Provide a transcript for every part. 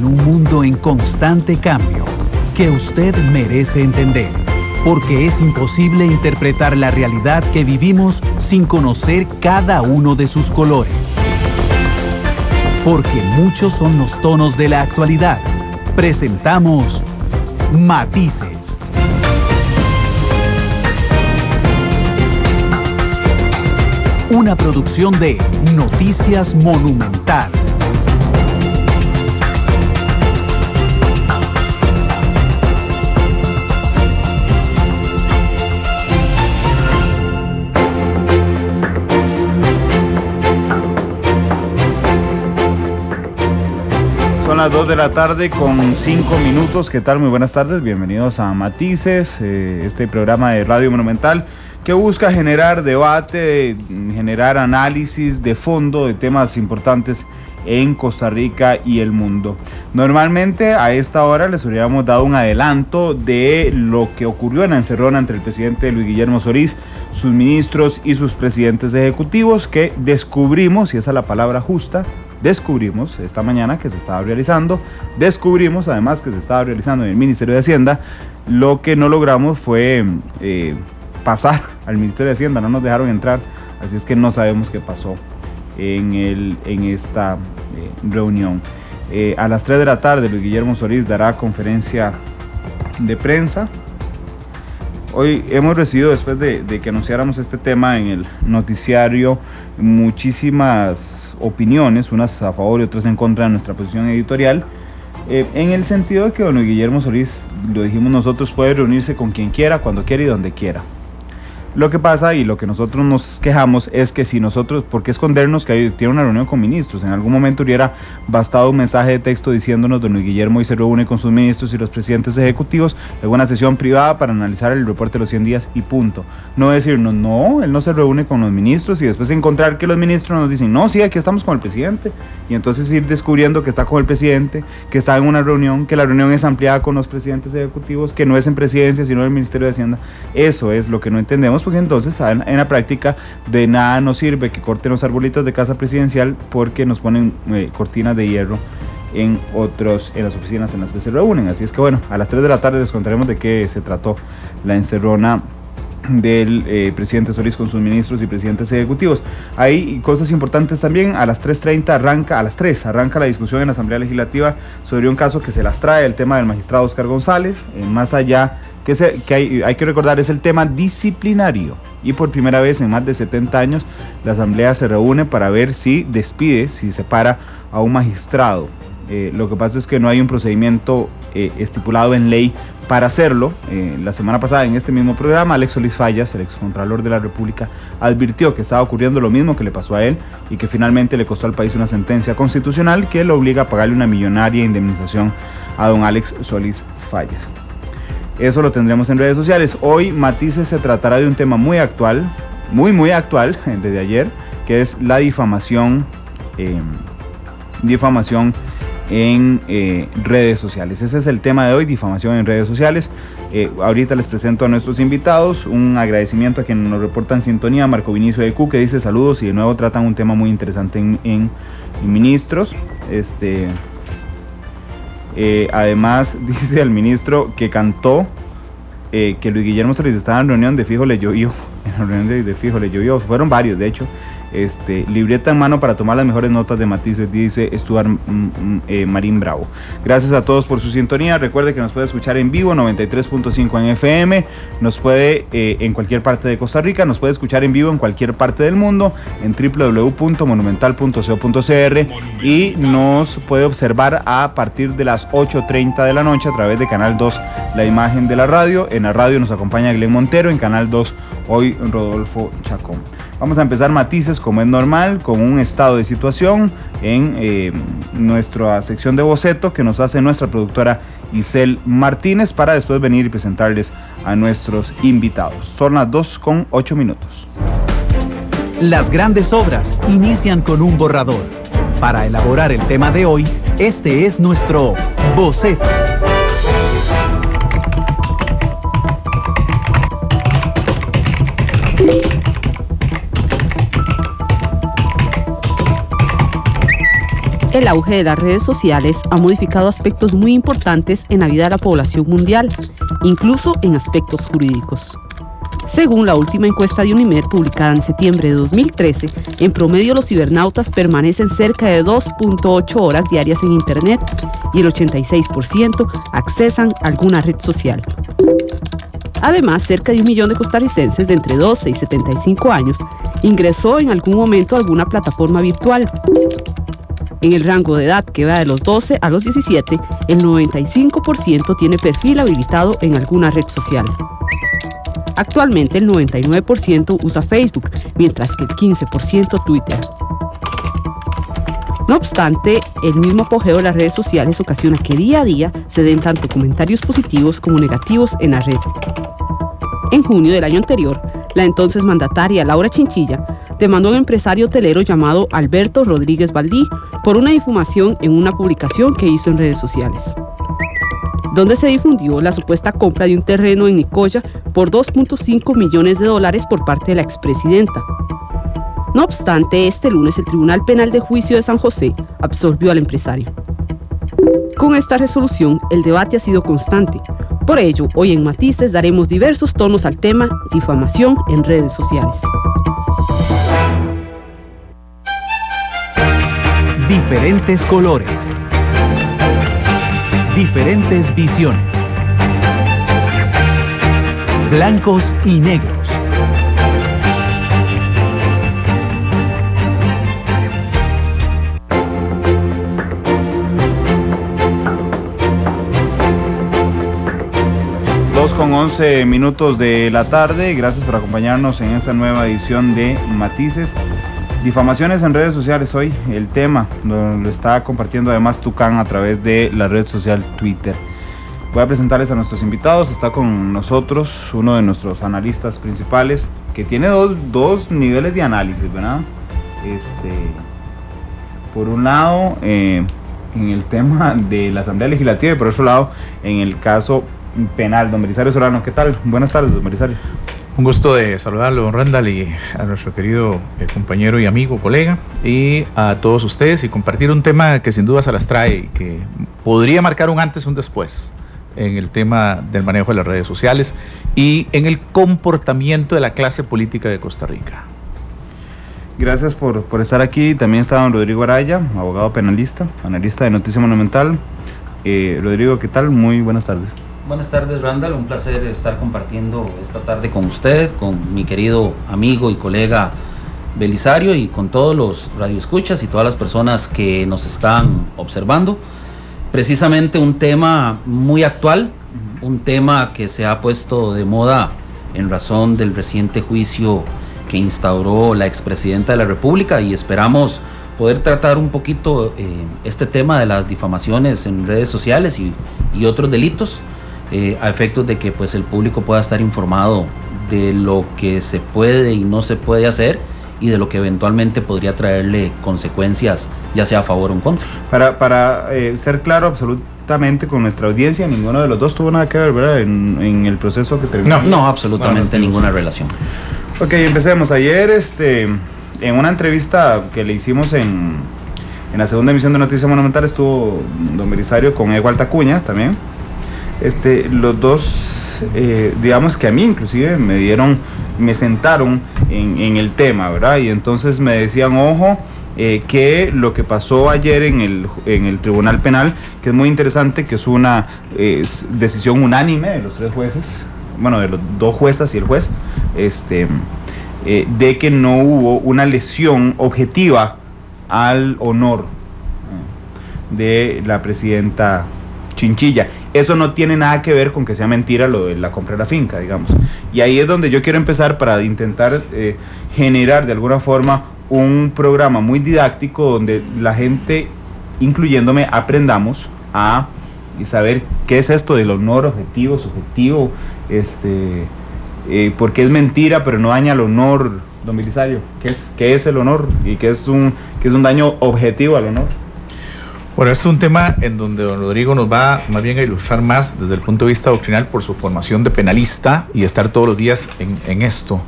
en un mundo en constante cambio que usted merece entender, porque es imposible interpretar la realidad que vivimos sin conocer cada uno de sus colores. Porque muchos son los tonos de la actualidad. Presentamos Matices. Una producción de Noticias Monumental. Son las 2 de la tarde con 5 minutos. ¿Qué tal? Muy buenas tardes. Bienvenidos a Matices, este programa de Radio Monumental que busca generar debate, generar análisis de fondo de temas importantes en Costa Rica y el mundo. Normalmente a esta hora les hubiéramos dado un adelanto de lo que ocurrió en la encerrona entre el presidente Luis Guillermo Solís, sus ministros y sus presidentes ejecutivos, que descubrimos, y esa es la palabra justa, descubrimos esta mañana que se estaba realizando, descubrimos además que se estaba realizando en el Ministerio de Hacienda. Lo que no logramos fue pasar al Ministerio de Hacienda, no nos dejaron entrar, así es que no sabemos qué pasó en esta reunión. A las 3 de la tarde Luis Guillermo Solís dará conferencia de prensa. Hoy hemos recibido, después de que anunciáramos este tema en el noticiario, muchísimas opiniones, unas a favor y otras en contra de nuestra posición editorial, en el sentido de que don Luis Guillermo Solís, lo dijimos nosotros, puede reunirse con quien quiera, cuando quiera y donde quiera. Lo que pasa y lo que nosotros nos quejamos es que si nosotros, ¿por qué escondernos que tiene una reunión con ministros? En algún momento hubiera bastado un mensaje de texto diciéndonos: don Luis Guillermo hoy se reúne con sus ministros y los presidentes ejecutivos en una sesión privada para analizar el reporte de los 100 días y punto. No decirnos, no, él no se reúne con los ministros y después encontrar que los ministros nos dicen, no, sí, aquí estamos con el presidente. Y entonces ir descubriendo que está con el presidente, que está en una reunión, que la reunión es ampliada con los presidentes ejecutivos, que no es en presidencia, sino en el Ministerio de Hacienda. Eso es lo que no entendemos, porque entonces en la práctica de nada nos sirve que corten los arbolitos de casa presidencial porque nos ponen cortinas de hierro en las oficinas en las que se reúnen. Así es que bueno, a las 3 de la tarde les contaremos de qué se trató la encerrona del presidente Solís con sus ministros y presidentes ejecutivos. Hay cosas importantes también. A las 3:30 arranca la discusión en la Asamblea Legislativa sobre un caso que se las trae, el tema del magistrado Oscar González, más allá que hay que recordar, es el tema disciplinario, y por primera vez en más de 70 años la Asamblea se reúne para ver si separa a un magistrado. Lo que pasa es que no hay un procedimiento estipulado en ley para hacerlo. La semana pasada en este mismo programa, Alex Solís Fallas, el excontralor de la República, advirtió que estaba ocurriendo lo mismo que le pasó a él y que finalmente le costó al país una sentencia constitucional que lo obliga a pagarle una millonaria indemnización a don Alex Solís Fallas. Eso lo tendremos en redes sociales. Hoy Matices se tratará de un tema muy actual, muy actual desde ayer, que es la difamación en redes sociales. Ese es el tema de hoy, difamación en redes sociales. Ahorita les presento a nuestros invitados. Un agradecimiento a quienes nos reportan sintonía. Marco Vinicio de Q, que dice saludos, y de nuevo tratan un tema muy interesante en ministros. Además dice el ministro que cantó que Luis Guillermo Solís estaba en reunión de fijo le llovió. En reunión de fijo le llovió. Fueron varios, de hecho. Libreta en mano para tomar las mejores notas de Matices, dice Stuart Marín Bravo. Gracias a todos por su sintonía. Recuerde que nos puede escuchar en vivo 93.5 en FM, nos puede en cualquier parte de Costa Rica, nos puede escuchar en vivo en cualquier parte del mundo en www.monumental.co.cr y nos puede observar a partir de las 8:30 de la noche a través de Canal 2, la imagen de la radio. En la radio nos acompaña Glenn Montero, en Canal 2 hoy Rodolfo Chacón. Vamos a empezar Matices, como es normal, con un estado de situación en nuestra sección de boceto que nos hace nuestra productora Isel Martínez, para después venir y presentarles a nuestros invitados. Son las 2:08. Las grandes obras inician con un borrador. Para elaborar el tema de hoy, este es nuestro boceto. El auge de las redes sociales ha modificado aspectos muy importantes en la vida de la población mundial, incluso en aspectos jurídicos. Según la última encuesta de Unimer publicada en septiembre de 2013, en promedio los cibernautas permanecen cerca de 2.8 horas diarias en Internet y el 86% accesan a alguna red social. Además, cerca de 1 millón de costarricenses de entre 12 y 75 años ingresó en algún momento a alguna plataforma virtual. En el rango de edad que va de los 12 a los 17, el 95% tiene perfil habilitado en alguna red social. Actualmente el 99% usa Facebook, mientras que el 15% Twitter. No obstante, el mismo apogeo de las redes sociales ocasiona que día a día se den tanto comentarios positivos como negativos en la red. En junio del año anterior, la entonces mandataria Laura Chinchilla demandó a un empresario hotelero llamado Alberto Rodríguez Valdí por una difamación en una publicación que hizo en redes sociales, donde se difundió la supuesta compra de un terreno en Nicoya por $2.5 millones por parte de la expresidenta. No obstante, este lunes el Tribunal Penal de Juicio de San José absolvió al empresario. Con esta resolución, el debate ha sido constante. Por ello, hoy en Matices daremos diversos tonos al tema difamación en redes sociales. Diferentes colores. Diferentes visiones. Blancos y negros. Con 11 minutos de la tarde, gracias por acompañarnos en esta nueva edición de Matices. Difamaciones en redes sociales, hoy el tema lo está compartiendo además Tucán a través de la red social Twitter. Voy a presentarles a nuestros invitados. Está con nosotros uno de nuestros analistas principales que tiene dos niveles de análisis, ¿verdad? Por un lado, en el tema de la Asamblea Legislativa y por otro lado, en el caso penal. Don Belisario Solano, ¿qué tal? Buenas tardes, don Belisario. Un gusto de saludarlo, don Randall, y a nuestro querido compañero y amigo, colega, y a todos ustedes, y compartir un tema que sin duda se las trae y que podría marcar un antes y un después en el tema del manejo de las redes sociales y en el comportamiento de la clase política de Costa Rica. Gracias por estar aquí. También está don Rodrigo Araya, abogado penalista, analista de Noticia Monumental. Rodrigo, ¿qué tal? Muy buenas tardes. Buenas tardes, Randall, un placer estar compartiendo esta tarde con usted, con mi querido amigo y colega Belisario y con todos los radioescuchas y todas las personas que nos están observando. Precisamente un tema muy actual, un tema que se ha puesto de moda en razón del reciente juicio que instauró la expresidenta de la República, y esperamos poder tratar un poquito este tema de las difamaciones en redes sociales y otros delitos, a efectos de que pues el público pueda estar informado de lo que se puede y no se puede hacer y de lo que eventualmente podría traerle consecuencias, ya sea a favor o en contra. Para ser claro absolutamente con nuestra audiencia, ninguno de los dos tuvo nada que ver, ¿verdad? En el proceso que terminó. No, absolutamente ninguna relación. Ok, empecemos. Ayer en una entrevista que le hicimos en la segunda emisión de Noticia Monumental estuvo don Belisario con Ego Altacuña también. Los dos, digamos que a mí inclusive me sentaron en el tema, ¿verdad? Y entonces me decían, ojo, que lo que pasó ayer en el Tribunal Penal, que es muy interesante, que es una decisión unánime de los tres jueces, bueno, de los dos juezas y el juez, de que no hubo una lesión objetiva al honor de la presidenta Chinchilla. Eso no tiene nada que ver con que sea mentira lo de la compra de la finca, digamos. Y ahí es donde yo quiero empezar para intentar generar de alguna forma un programa muy didáctico donde la gente, incluyéndome, aprendamos a saber qué es esto del honor objetivo, subjetivo, porque es mentira pero no daña el honor, don Belisario. ¿Qué es el honor y qué es un daño objetivo al honor? Bueno, este es un tema en donde don Rodrigo nos va más bien a ilustrar más desde el punto de vista doctrinal por su formación de penalista y estar todos los días en esto.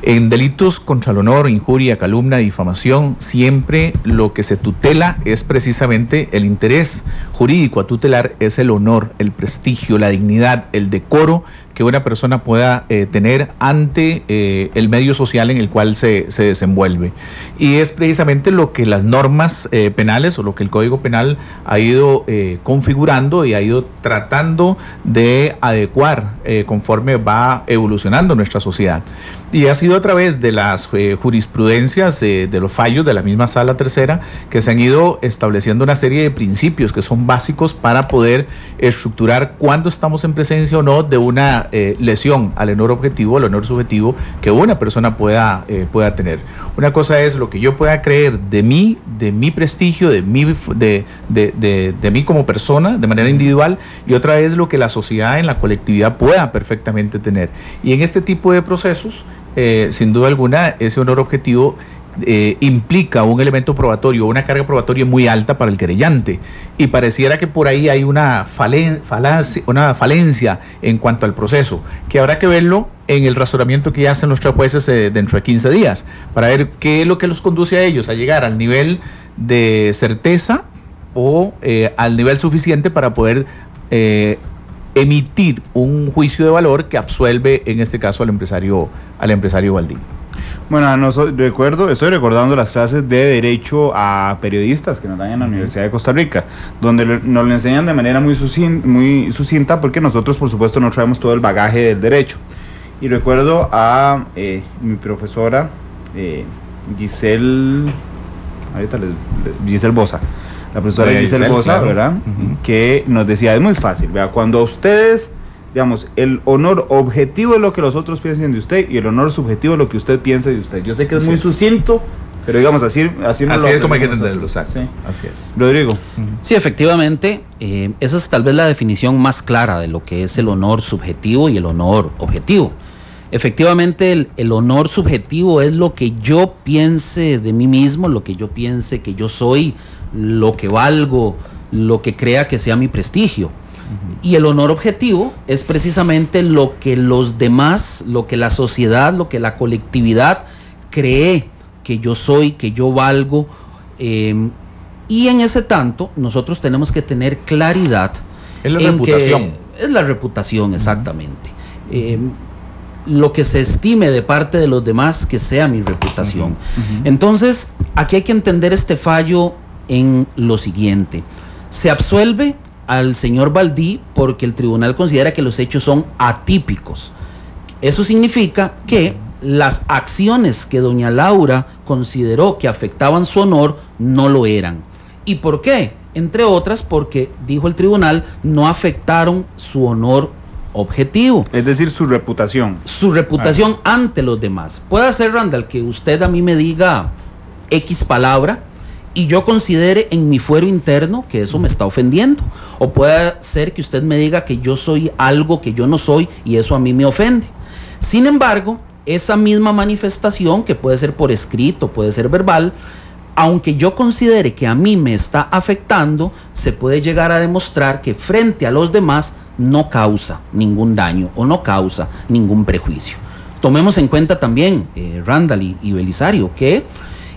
En delitos contra el honor, injuria, calumnia, difamación, siempre lo que se tutela es precisamente el interés jurídico a tutelar, es el honor, el prestigio, la dignidad, el decoro que una persona pueda tener ante el medio social en el cual se desenvuelve. Y es precisamente lo que las normas penales o lo que el Código Penal ha ido configurando y ha ido tratando de adecuar conforme va evolucionando nuestra sociedad. Y ha sido a través de las jurisprudencias, de los fallos de la misma Sala Tercera, que se han ido estableciendo una serie de principios que son básicos para poder estructurar cuándo estamos en presencia o no de una lesión al honor objetivo, al honor subjetivo que una persona pueda tener. Una cosa es lo que yo pueda creer de mí prestigio, de mí como persona, de manera individual, y otra es lo que la sociedad en la colectividad pueda perfectamente tener. Y en este tipo de procesos, sin duda alguna, ese honor objetivo implica un elemento probatorio, una carga probatoria muy alta para el querellante, y pareciera que por ahí hay una falencia en cuanto al proceso, que habrá que verlo en el razonamiento que hacen los tres jueces dentro de 15 días, para ver qué es lo que los conduce a ellos a llegar al nivel de certeza o al nivel suficiente para poder emitir un juicio de valor que absuelve en este caso al empresario Baldí. Bueno, estoy recordando las clases de Derecho a Periodistas que nos dan en la Universidad de Costa Rica, donde nos lo enseñan de manera muy sucinta, porque nosotros, por supuesto, no traemos todo el bagaje del derecho. Y recuerdo a mi profesora Giselle Bosa, la profesora Giselle Bosa, claro, ¿verdad? Que nos decía, es muy fácil, ¿verdad? Cuando a ustedes, digamos, el honor objetivo es lo que los otros piensen de usted y el honor subjetivo es lo que usted piensa de usted. Yo sé que es muy sucinto, pero digamos, así es como hay que entenderlo. Sí. Así es. Rodrigo. Sí, efectivamente, esa es tal vez la definición más clara de lo que es el honor subjetivo y el honor objetivo. Efectivamente, el honor subjetivo es lo que yo piense de mí mismo, lo que yo piense que yo soy, lo que valgo, lo que crea que sea mi prestigio. Y el honor objetivo es precisamente lo que los demás, lo que la sociedad, lo que la colectividad cree que yo soy, que yo valgo. Y en ese tanto nosotros tenemos que tener claridad. Es la reputación. Es la reputación, exactamente. Lo que se estime de parte de los demás que sea mi reputación. Entonces, aquí hay que entender este fallo en lo siguiente. Se absuelve al señor Baldí porque el tribunal considera que los hechos son atípicos. Eso significa que las acciones que doña Laura consideró que afectaban su honor no lo eran. ¿Y por qué? Entre otras porque, dijo el tribunal, no afectaron su honor objetivo. Es decir, su reputación. Su reputación ante los demás. Puede ser, Randall, que usted a mí me diga X palabra y yo considere en mi fuero interno que eso me está ofendiendo. O puede ser que usted me diga que yo soy algo que yo no soy y eso a mí me ofende. Sin embargo, esa misma manifestación, que puede ser por escrito, puede ser verbal, aunque yo considere que a mí me está afectando, se puede llegar a demostrar que frente a los demás no causa ningún daño o no causa ningún prejuicio. Tomemos en cuenta también, Randall y Belisario, que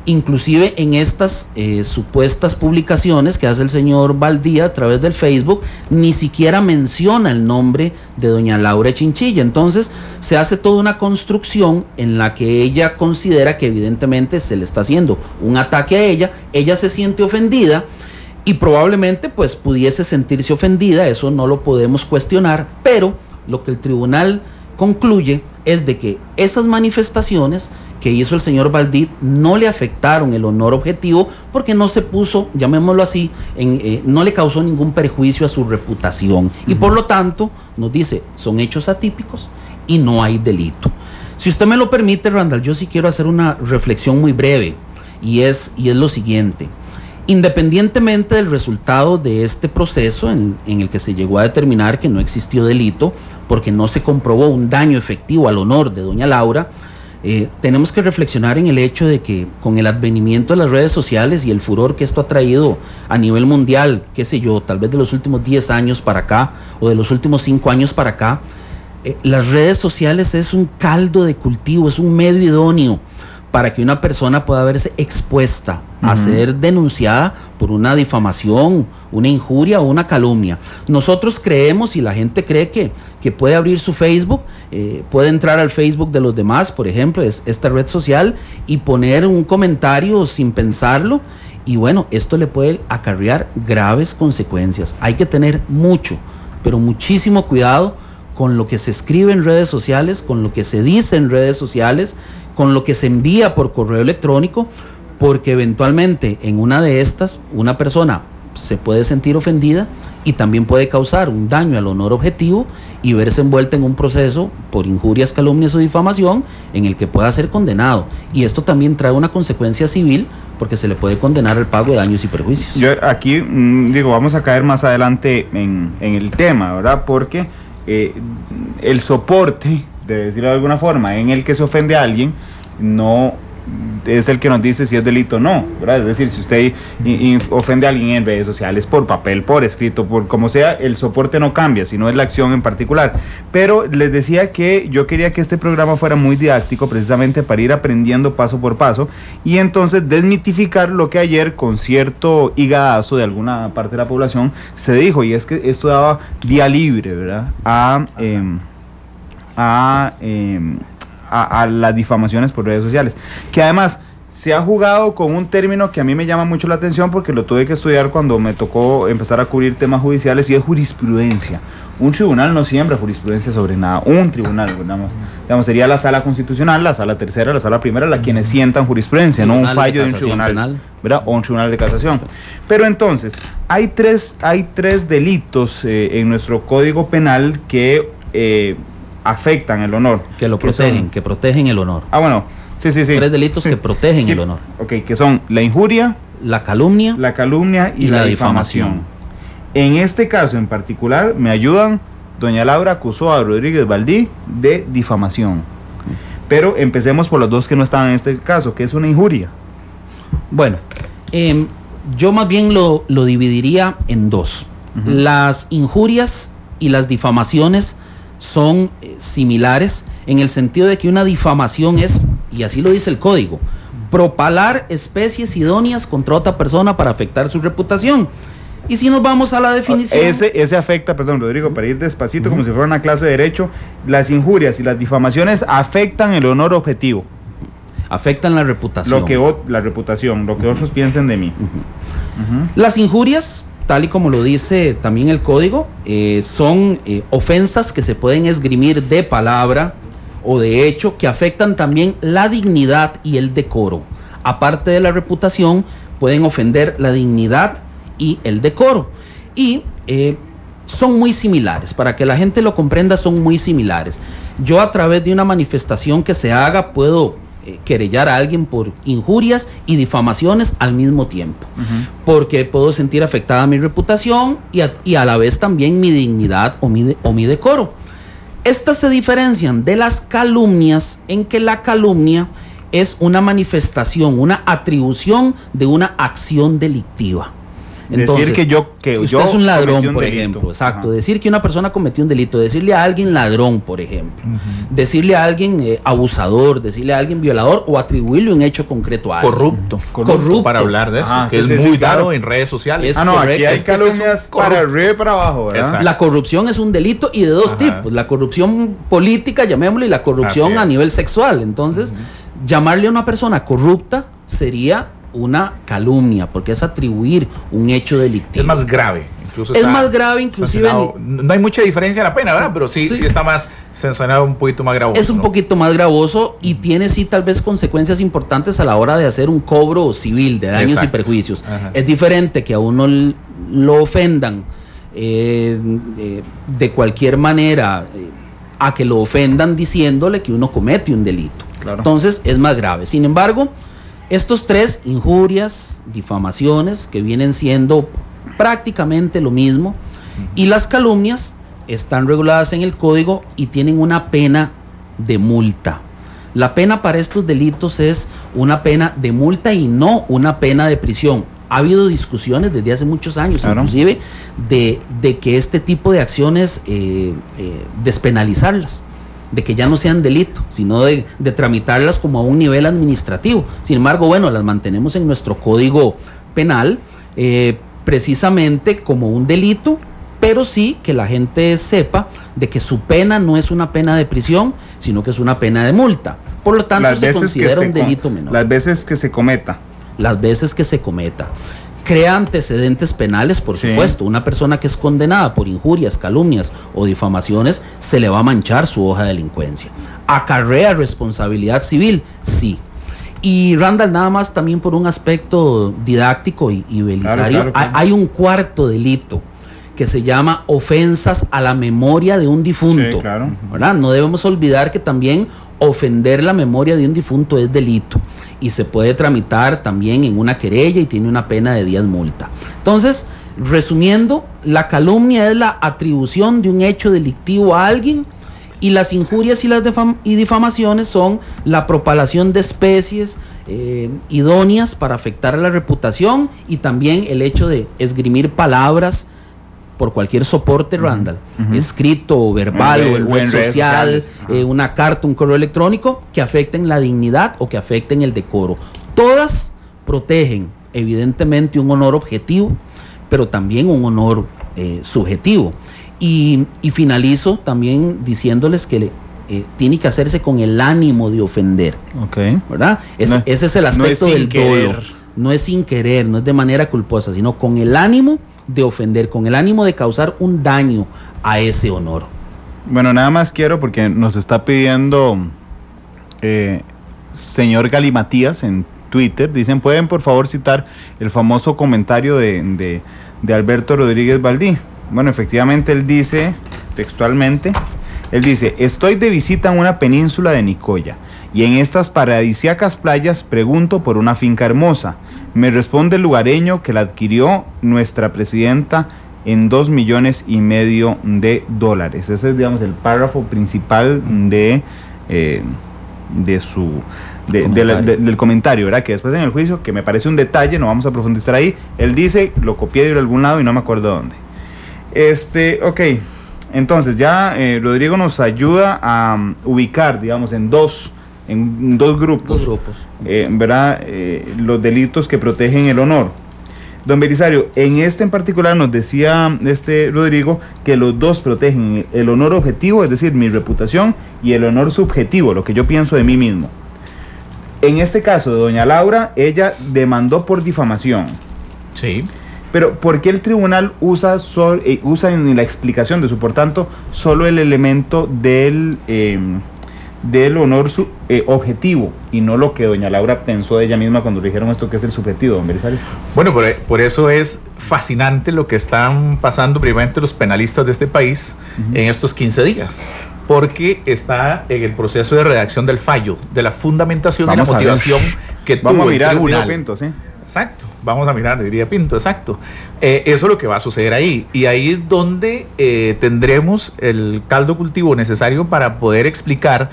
inclusive en estas supuestas publicaciones que hace el señor Baldí a través del Facebook, ni siquiera menciona el nombre de doña Laura Chinchilla. Entonces se hace toda una construcción en la que ella considera que evidentemente se le está haciendo un ataque a ella se siente ofendida y probablemente pues pudiese sentirse ofendida, eso no lo podemos cuestionar, pero lo que el tribunal concluye es de que esas manifestaciones que hizo el señor Baldí no le afectaron el honor objetivo porque no se puso, llamémoslo así, no le causó ningún perjuicio a su reputación y por lo tanto nos dice, son hechos atípicos y no hay delito. Si usted me lo permite, Randall, yo sí quiero hacer una reflexión muy breve y es lo siguiente. Independientemente del resultado de este proceso en el que se llegó a determinar que no existió delito porque no se comprobó un daño efectivo al honor de doña Laura, tenemos que reflexionar en el hecho de que con el advenimiento de las redes sociales y el furor que esto ha traído a nivel mundial, qué sé yo, tal vez de los últimos 10 años para acá o de los últimos 5 años para acá, las redes sociales es un caldo de cultivo, es un medio idóneo para que una persona pueda verse expuesta a ser denunciada por una difamación, una injuria o una calumnia. Nosotros creemos, y la gente cree que puede abrir su Facebook, puede entrar al Facebook de los demás, por ejemplo, es esta red social, y poner un comentario sin pensarlo, y bueno, esto le puede acarrear graves consecuencias. Hay que tener mucho, pero muchísimo cuidado con lo que se escribe en redes sociales, con lo que se dice en redes sociales, con lo que se envía por correo electrónico, porque eventualmente en una de estas una persona se puede sentir ofendida y también puede causar un daño al honor objetivo y verse envuelta en un proceso por injurias, calumnias o difamación en el que pueda ser condenado. Y esto también trae una consecuencia civil porque se le puede condenar al pago de daños y perjuicios. Yo aquí vamos a caer más adelante en el tema, ¿verdad? Porque el soporte, de decirlo de alguna forma, en el que se ofende a alguien, no es el que nos dice si es delito o no, ¿verdad? Es decir, si usted ofende a alguien en redes sociales, por papel, por escrito, por como sea, el soporte no cambia, sino es la acción en particular. Pero les decía que yo quería que este programa fuera muy didáctico, precisamente para ir aprendiendo paso por paso, y entonces desmitificar lo que ayer, con cierto higadazo de alguna parte de la población, se dijo, y es que esto daba vía libre, ¿verdad?, a las difamaciones por redes sociales, que además se ha jugado con un término que a mí me llama mucho la atención porque lo tuve que estudiar cuando me tocó empezar a cubrir temas judiciales, y es jurisprudencia. Un tribunal no siembra jurisprudencia sobre nada. Un tribunal, digamos, sería la sala constitucional, la sala tercera, la sala primera, la quienes sientan jurisprudencia, no un fallo de un tribunal penal, ¿verdad?, o un tribunal de casación. Pero entonces, hay tres delitos en nuestro Código Penal que afectan el honor. Que lo protegen, que protegen el honor. Ah, bueno, sí. 3 delitos que protegen el honor. Ok, que son la injuria, la calumnia y la difamación. En este caso en particular, me ayudan, doña Laura acusó a Rodríguez Baldí de difamación. Pero empecemos por los dos que no estaban en este caso, que es una injuria. Bueno, yo más bien lo dividiría en dos. Las injurias y las difamaciones son similares en el sentido de que una difamación es, y así lo dice el código, propalar especies idóneas contra otra persona para afectar su reputación. Y si nos vamos a la definición... Ese afecta, perdón Rodrigo, para ir despacito, como si fuera una clase de derecho, las injurias y las difamaciones afectan el honor objetivo. Afectan la reputación. La reputación, lo que otros piensen de mí. Las injurias, tal y como lo dice también el código, son ofensas que se pueden esgrimir de palabra o de hecho, que afectan también la dignidad y el decoro. Aparte de la reputación, pueden ofender la dignidad y el decoro. Y son muy similares, para que la gente lo comprenda, son muy similares. Yo, a través de una manifestación que se haga, puedo querellar a alguien por injurias y difamaciones al mismo tiempo, porque puedo sentir afectada mi reputación y a la vez también mi dignidad o mi decoro. Estas se diferencian de las calumnias en que la calumnia es una manifestación, una atribución de una acción delictiva. Entonces, decir que usted es un ladrón, por ejemplo. Exacto. Decir que una persona cometió un delito, decirle a alguien ladrón, por ejemplo. Decirle a alguien abusador, decirle a alguien violador, o atribuirle un hecho concreto a alguien. Corrupto, para hablar de eso, que es muy dado en redes sociales. Aquí hay calumnias para arriba y para abajo, ¿verdad? Exacto. La corrupción es un delito y de dos tipos. La corrupción política, llamémosle, y la corrupción a nivel sexual. Entonces, llamarle a una persona corrupta sería una calumnia, porque es atribuir un hecho delictivo. Es más grave. Es más grave, inclusive. No hay mucha diferencia en la pena, ¿verdad? Pero sí está más sancionado, un poquito más gravoso. Es un poquito más gravoso y tiene tal vez consecuencias importantes a la hora de hacer un cobro civil de daños y perjuicios. Es diferente que a uno lo ofendan de cualquier manera, a que lo ofendan diciéndole que uno comete un delito. Claro. Entonces es más grave. Sin embargo, estos 3, injurias, difamaciones, que vienen siendo prácticamente lo mismo, y las calumnias están reguladas en el código y tienen una pena de multa. La pena para estos delitos es una pena de multa y no una pena de prisión. Ha habido discusiones desde hace muchos años, claro, inclusive, de que este tipo de acciones despenalizarlas, de que ya no sean delito, sino de tramitarlas como a un nivel administrativo. Sin embargo, bueno, las mantenemos en nuestro código penal, precisamente como un delito, pero sí que la gente sepa de que su pena no es una pena de prisión, sino que es una pena de multa. Por lo tanto, se considera un delito menor. Las veces que se cometa. Las veces que se cometa. Crea antecedentes penales, por supuesto. Una persona que es condenada por injurias, calumnias o difamaciones, se le va a manchar su hoja de delincuencia. ¿Acarrea responsabilidad civil? Sí. Y Randall, nada más también por un aspecto didáctico y Belisario, claro. Hay un cuarto delito que se llama ofensas a la memoria de un difunto. Sí, claro. ¿Verdad? No debemos olvidar que también ofender la memoria de un difunto es delito y se puede tramitar también en una querella y tiene una pena de 10 multa. Entonces, resumiendo, la calumnia es la atribución de un hecho delictivo a alguien, y las injurias y las difamaciones son la propalación de especies idóneas para afectar a la reputación, y también el hecho de esgrimir palabras por cualquier soporte, Randall, escrito o verbal o en red social, una carta, un correo electrónico, que afecten la dignidad o que afecten el decoro. Todas protegen evidentemente un honor objetivo, pero también un honor subjetivo. Y finalizo también diciéndoles que tiene que hacerse con el ánimo de ofender, ¿verdad? Ese es el aspecto del dolo. No es sin querer, no es de manera culposa, sino con el ánimo de ofender, con el ánimo de causar un daño a ese honor. Bueno, nada más quiero, porque nos está pidiendo señor Galimatías en Twitter, dicen, ¿pueden por favor citar el famoso comentario de Alberto Rodríguez Baldí? Bueno, efectivamente él dice, textualmente, él dice: estoy de visita en una península de Nicoya y en estas paradisíacas playas pregunto por una finca hermosa. Me responde el lugareño que la adquirió nuestra presidenta en $2,5 millones de Ese es, digamos, el párrafo principal del comentario, ¿verdad? Que después en el juicio, que me parece un detalle, no vamos a profundizar ahí, él dice, lo copié de algún lado y no me acuerdo dónde. Ok, entonces ya Rodrigo nos ayuda a ubicar, digamos, en dos grupos. ¿Verdad? Los delitos que protegen el honor. Don Belisario, en este en particular nos decía Rodrigo que los dos protegen el honor objetivo, es decir, mi reputación, y el honor subjetivo, lo que yo pienso de mí mismo. En este caso de doña Laura, ella demandó por difamación. Sí. Pero ¿por qué el tribunal usa en la explicación de su por tanto solo el elemento del honor objetivo y no lo que doña Laura pensó de ella misma cuando le dijeron esto, que es el subjetivo, don Belisario? Bueno, por eso es fascinante lo que están pasando primeramente los penalistas de este país en estos 15 días, porque está en el proceso de redacción del fallo, de la fundamentación y la motivación que tuvo el tribunal. Pinto, ¿sí? Exacto, vamos a mirar, diría Pinto, exacto. Eso es lo que va a suceder ahí, y ahí es donde tendremos el caldo cultivo necesario para poder explicar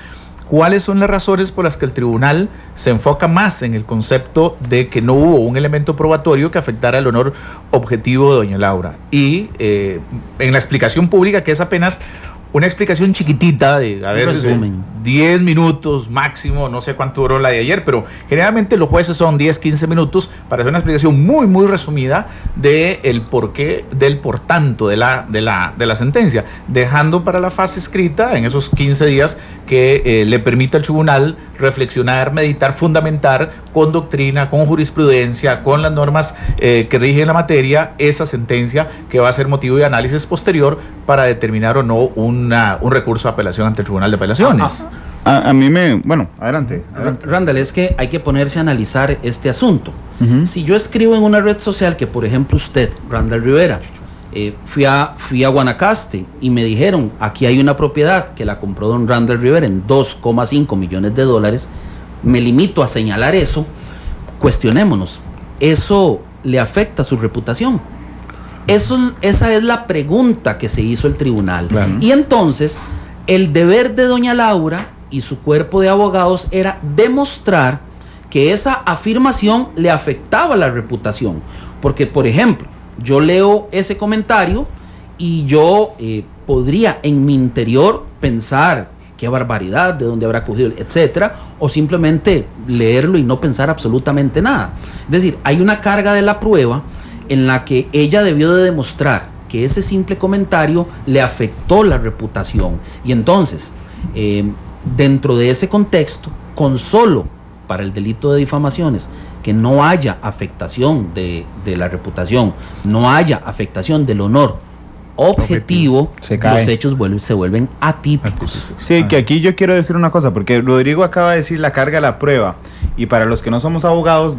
cuáles son las razones por las que el tribunal se enfoca más en el concepto de que no hubo un elemento probatorio que afectara el honor objetivo de doña Laura, y en la explicación pública, que es apenas una explicación chiquitita de a veces 10 minutos máximo, no sé cuánto duró la de ayer, pero generalmente los jueces son 10, 15 minutos para hacer una explicación muy, muy resumida del porqué, del por tanto de la sentencia, dejando para la fase escrita en esos 15 días que le permita al tribunal reflexionar, meditar, fundamentar con doctrina, con jurisprudencia, con las normas que rigen la materia, esa sentencia que va a ser motivo de análisis posterior para determinar o no un recurso de apelación ante el Tribunal de Apelaciones. Bueno, adelante. Randall, es que hay que ponerse a analizar este asunto. Si yo escribo en una red social que, por ejemplo, usted, Randall Rivera, fui a Guanacaste y me dijeron, aquí hay una propiedad que la compró don Randall Rivera en $2,5 millones, me limito a señalar eso, cuestionémonos, ¿eso le afecta a su reputación? Esa es la pregunta que se hizo el tribunal. Claro. Y entonces, el deber de doña Laura y su cuerpo de abogados era demostrar que esa afirmación le afectaba la reputación. Porque, por ejemplo, yo leo ese comentario y yo podría en mi interior pensar qué barbaridad, de dónde habrá cogido, etcétera, o simplemente leerlo y no pensar absolutamente nada. Es decir, hay una carga de la prueba en la que ella debió de demostrar que ese simple comentario le afectó la reputación. Y entonces, dentro de ese contexto, con solo para el delito de difamaciones que no haya afectación de la reputación, no haya afectación del honor objetivo, los hechos se vuelven atípicos. Sí, que aquí yo quiero decir una cosa, porque Rodrigo acaba de decir la carga de la prueba, y para los que no somos abogados,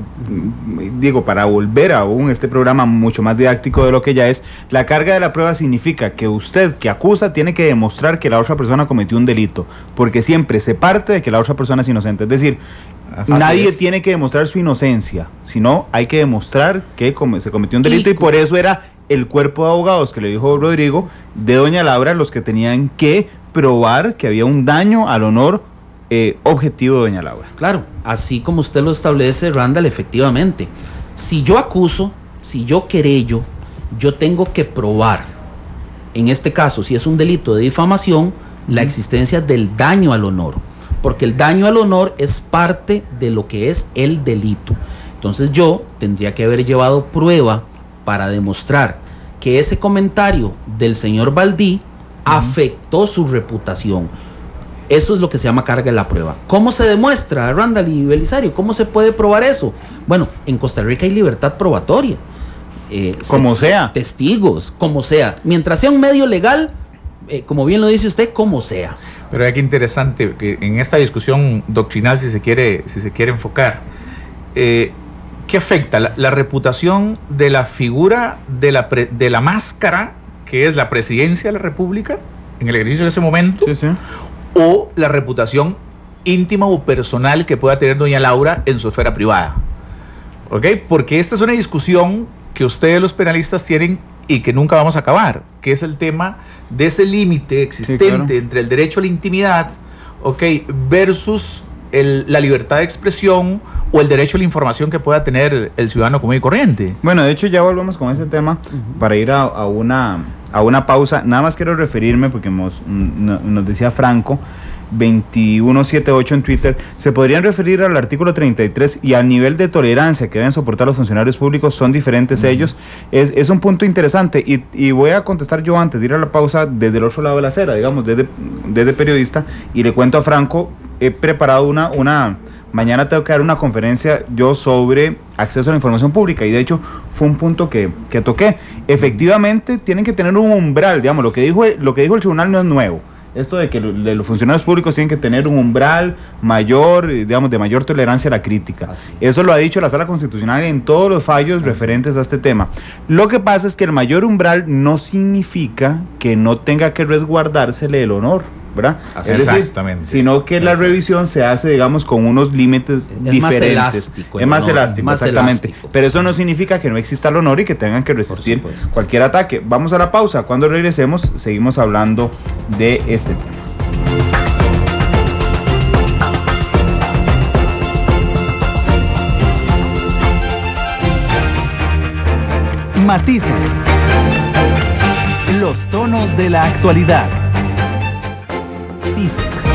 digo, para volver aún este programa mucho más didáctico de lo que ya es, la carga de la prueba significa que usted que acusa tiene que demostrar que la otra persona cometió un delito, porque siempre se parte de que la otra persona es inocente, es decir, nadie tiene que demostrar su inocencia, sino hay que demostrar que se cometió un delito, y por eso era el cuerpo de abogados que le dijo Rodrigo de doña Laura los que tenían que probar que había un daño al honor objetivo de doña Laura. Claro, así como usted lo establece, Randall, efectivamente, si yo acuso, si yo querello, yo tengo que probar, en este caso, si es un delito de difamación, la existencia del daño al honor, porque el daño al honor es parte de lo que es el delito. Entonces yo tendría que haber llevado prueba para demostrar que ese comentario del señor Baldí afectó su reputación. Eso es lo que se llama carga de la prueba. ¿Cómo se demuestra, Randall y Belisario? ¿Cómo se puede probar eso? Bueno, en Costa Rica hay libertad probatoria. Como sea. Testigos, como sea. Mientras sea un medio legal, como bien lo dice usted, como sea. Pero es que interesante que en esta discusión doctrinal, si se quiere enfocar, ¿qué afecta? La reputación de la figura de la máscara, que es la presidencia de la República, en el ejercicio de ese momento, sí. O la reputación íntima o personal que pueda tener doña Laura en su esfera privada. ¿Ok? Porque esta es una discusión que ustedes los penalistas tienen y que nunca vamos a acabar, que es el tema de ese límite existente, sí, claro, entre el derecho a la intimidad, ¿ok?, versus la libertad de expresión o el derecho a la información que pueda tener el ciudadano común y corriente. Bueno, de hecho ya volvemos con ese tema para ir a una pausa. Nada más quiero referirme, porque nos decía Franco 2178 en Twitter, se podrían referir al artículo 33 y al nivel de tolerancia que deben soportar los funcionarios públicos, son diferentes ellos. Es un punto interesante, y voy a contestar yo antes de ir a la pausa desde el otro lado de la acera, digamos, desde periodista, y le cuento a Franco, he preparado mañana tengo que dar una conferencia yo sobre acceso a la información pública, y de hecho fue un punto que toqué. Efectivamente tienen que tener un umbral, digamos, lo que dijo el tribunal no es nuevo. Esto de que los funcionarios públicos tienen que tener un umbral mayor, digamos, de mayor tolerancia a la crítica. Eso lo ha dicho la Sala Constitucional en todos los fallos referentes a este tema. Lo que pasa es que el mayor umbral no significa que no tenga que resguardársele el honor, ¿verdad? Es decir, sino que la revisión se hace, digamos, con unos límites diferentes. Es más elástico, exactamente. Elástico. Pero eso no significa que no exista el honor y que tengan que resistir cualquier ataque. Vamos a la pausa. Cuando regresemos, seguimos hablando de este tema. Matices. Los tonos de la actualidad. Matices.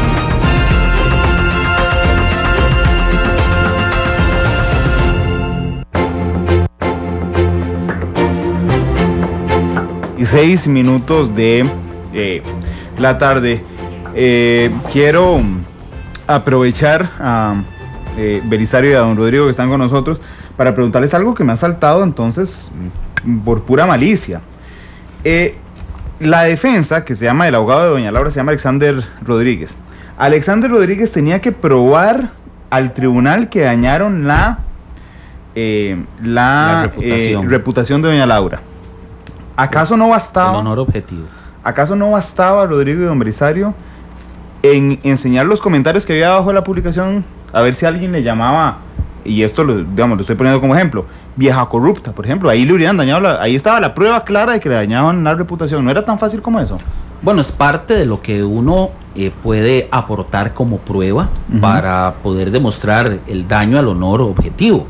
Y 6 minutos de la tarde. Quiero aprovechar a Belisario y a don Rodrigo que están con nosotros para preguntarles algo que me ha saltado entonces por pura malicia. La defensa, que se llama, el abogado de doña Laura se llama Alexander Rodríguez. Alexander Rodríguez tenía que probar al tribunal que dañaron la reputación de doña Laura. ¿Acaso no bastaba? El honor objetivo. ¿Acaso no bastaba, Rodrigo y don Belisario, en enseñar los comentarios que había abajo de la publicación, a ver si alguien le llamaba, y esto lo estoy poniendo como ejemplo, vieja corrupta, por ejemplo? Ahí le hubieran dañado, ahí estaba la prueba clara de que le dañaban la reputación. ¿No era tan fácil como eso? Bueno, es parte de lo que uno puede aportar como prueba para poder demostrar el daño al honor objetivo.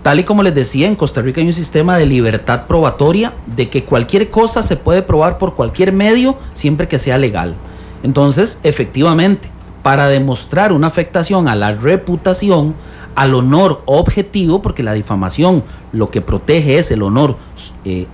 Tal y como les decía, en Costa Rica hay un sistema de libertad probatoria, de que cualquier cosa se puede probar por cualquier medio siempre que sea legal. Entonces, efectivamente, para demostrar una afectación a la reputación, al honor objetivo, porque la difamación lo que protege es el honor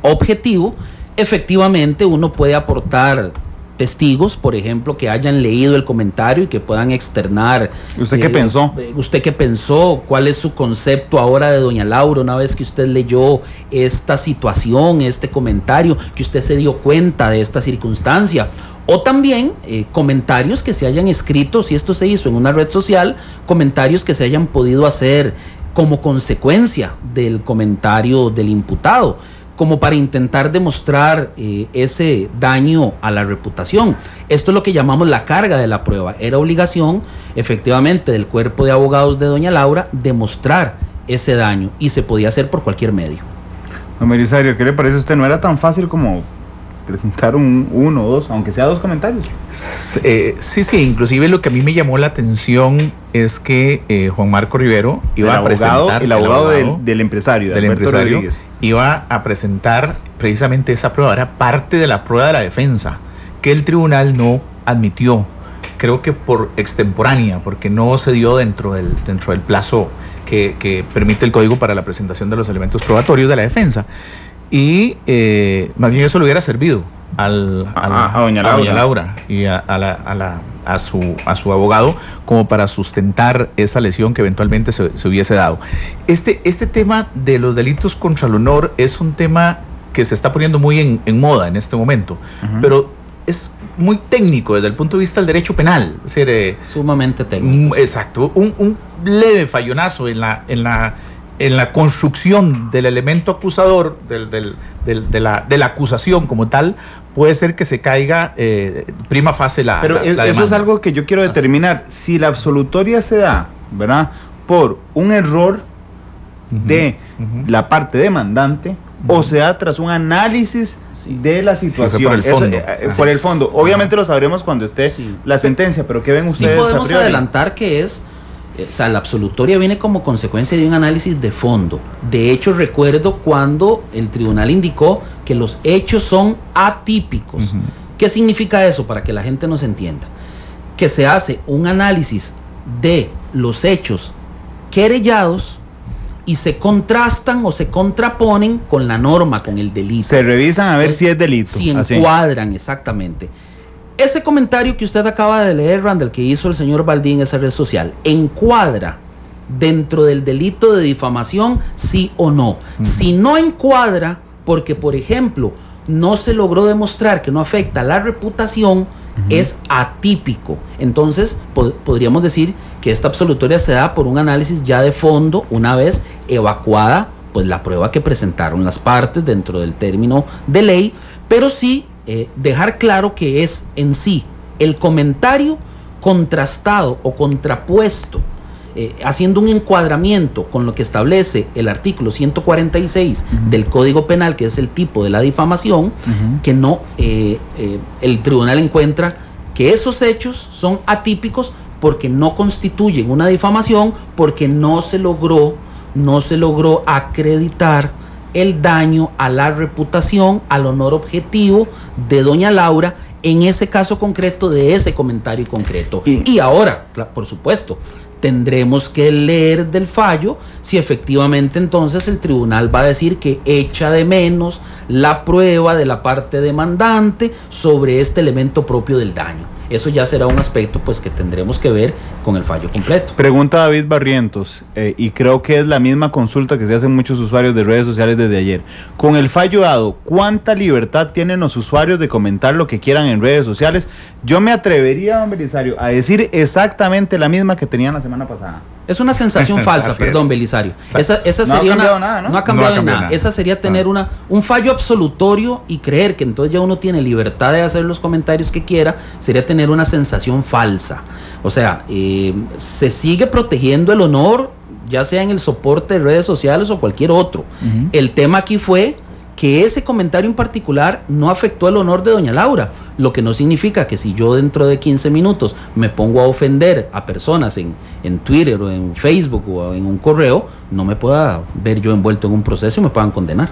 objetivo, efectivamente uno puede aportar testigos, por ejemplo, que hayan leído el comentario y que puedan externar. ¿Usted qué pensó? ¿Usted qué pensó? ¿Cuál es su concepto ahora de doña Laura una vez que usted leyó esta situación, este comentario, que usted se dio cuenta de esta circunstancia? O también comentarios que se hayan escrito, si esto se hizo en una red social, comentarios que se hayan podido hacer como consecuencia del comentario del imputado, como para intentar demostrar ese daño a la reputación. Esto es lo que llamamos la carga de la prueba. Era obligación, efectivamente, del cuerpo de abogados de doña Laura demostrar ese daño, y se podía hacer por cualquier medio. Don Belisario, ¿qué le parece a usted? ¿No era tan fácil como presentar uno o dos, aunque sea dos comentarios? Sí, inclusive lo que a mí me llamó la atención es que Juan Marco Rivero iba a presentar, el abogado del empresario, Rodríguez, iba a presentar precisamente esa prueba. Era parte de la prueba de la defensa, que el tribunal no admitió, creo que por extemporánea, porque no se dio dentro del plazo que permite el código para la presentación de los elementos probatorios de la defensa. Y más bien eso le hubiera servido a doña Laura y a su abogado, como para sustentar esa lesión que eventualmente se hubiese dado. Este tema de los delitos contra el honor es un tema que se está poniendo muy en moda en este momento, pero es muy técnico desde el punto de vista del derecho penal. Es decir, sumamente técnico. Exacto, un leve fallonazo en la construcción del elemento acusador, de la acusación como tal, puede ser que se caiga prima facie la demanda. Eso es algo que yo quiero determinar. Si la absolutoria se da, ¿verdad?, por un error de la parte demandante, o se da tras un análisis de la situación. Sí, por el fondo. Obviamente lo sabremos cuando esté la sentencia, pero ¿qué ven ustedes? Sí podemos adelantar que es... O sea, la absolutoria viene como consecuencia de un análisis de fondo. De hecho, recuerdo cuando el tribunal indicó que los hechos son atípicos. ¿Qué significa eso? Para que la gente nos entienda. Que se hace un análisis de los hechos querellados y se contrastan o se contraponen con la norma, con el delito. Se revisan a ver si es delito. Si encuadran, exactamente. Ese comentario que usted acaba de leer, Randall, que hizo el señor Baldín en esa red social, ¿encuadra dentro del delito de difamación, sí o no? Si no encuadra, porque por ejemplo no se logró demostrar que no afecta la reputación, es atípico. Entonces podríamos decir que esta absolutoria se da por un análisis ya de fondo, una vez evacuada pues la prueba que presentaron las partes dentro del término de ley, pero sí dejar claro que es en sí el comentario contrastado o contrapuesto, haciendo un encuadramiento con lo que establece el artículo 146 del Código Penal, que es el tipo de la difamación, que no, el tribunal encuentra que esos hechos son atípicos porque no constituyen una difamación, porque no se logró acreditar el daño a la reputación, al honor objetivo de doña Laura, en ese caso concreto, de ese comentario concreto. Y ahora, por supuesto, tendremos que leer del fallo si efectivamente entonces el tribunal va a decir que echa de menos la prueba de la parte demandante sobre este elemento propio del daño. Eso ya será un aspecto pues que tendremos que ver con el fallo completo. Pregunta David Barrientos, y creo que es la misma consulta que se hacen muchos usuarios de redes sociales desde ayer. Con el fallo dado, ¿cuánta libertad tienen los usuarios de comentar lo que quieran en redes sociales? Yo me atrevería, don Belisario, a decir exactamente la misma que tenían la semana pasada. Es una sensación falsa, perdón, Belisario. Esa no sería no ha cambiado nada. Esa sería tener un fallo absolutorio y creer que entonces ya uno tiene libertad de hacer los comentarios que quiera, sería tener una sensación falsa. O sea, se sigue protegiendo el honor, ya sea en el soporte de redes sociales o cualquier otro. El tema aquí fue que ese comentario en particular no afectó el honor de doña Laura, lo que no significa que si yo dentro de 15 minutos me pongo a ofender a personas en Twitter o en Facebook o en un correo, no me pueda ver yo envuelto en un proceso y me puedan condenar.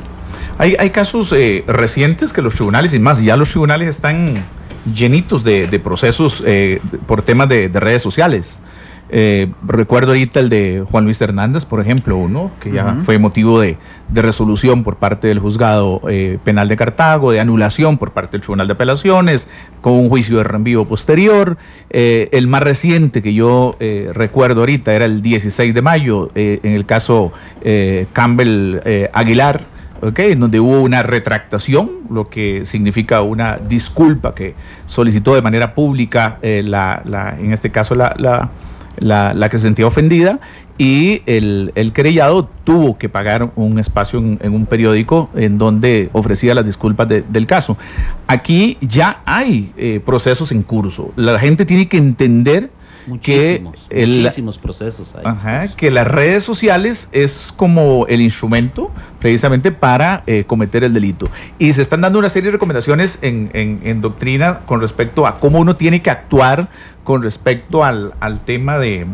Hay casos recientes que los tribunales, y más, ya los tribunales están llenitos de procesos por temas de redes sociales. Recuerdo ahorita el de Juan Luis Hernández, por ejemplo, uno que ya fue motivo de resolución por parte del juzgado penal de Cartago, de anulación por parte del Tribunal de Apelaciones, con un juicio de reenvío posterior. El más reciente que yo recuerdo ahorita era el 16 de mayo, en el caso Campbell Aguilar, en donde hubo una retractación, lo que significa una disculpa que solicitó de manera pública, en este caso la que se sentía ofendida, y el querellado tuvo que pagar un espacio en un periódico en donde ofrecía las disculpas del caso. Aquí ya hay procesos en curso. La gente tiene que entender muchísimos procesos hay. Que las redes sociales es como el instrumento precisamente para cometer el delito. Y se están dando una serie de recomendaciones en doctrina con respecto a cómo uno tiene que actuar con respecto al tema de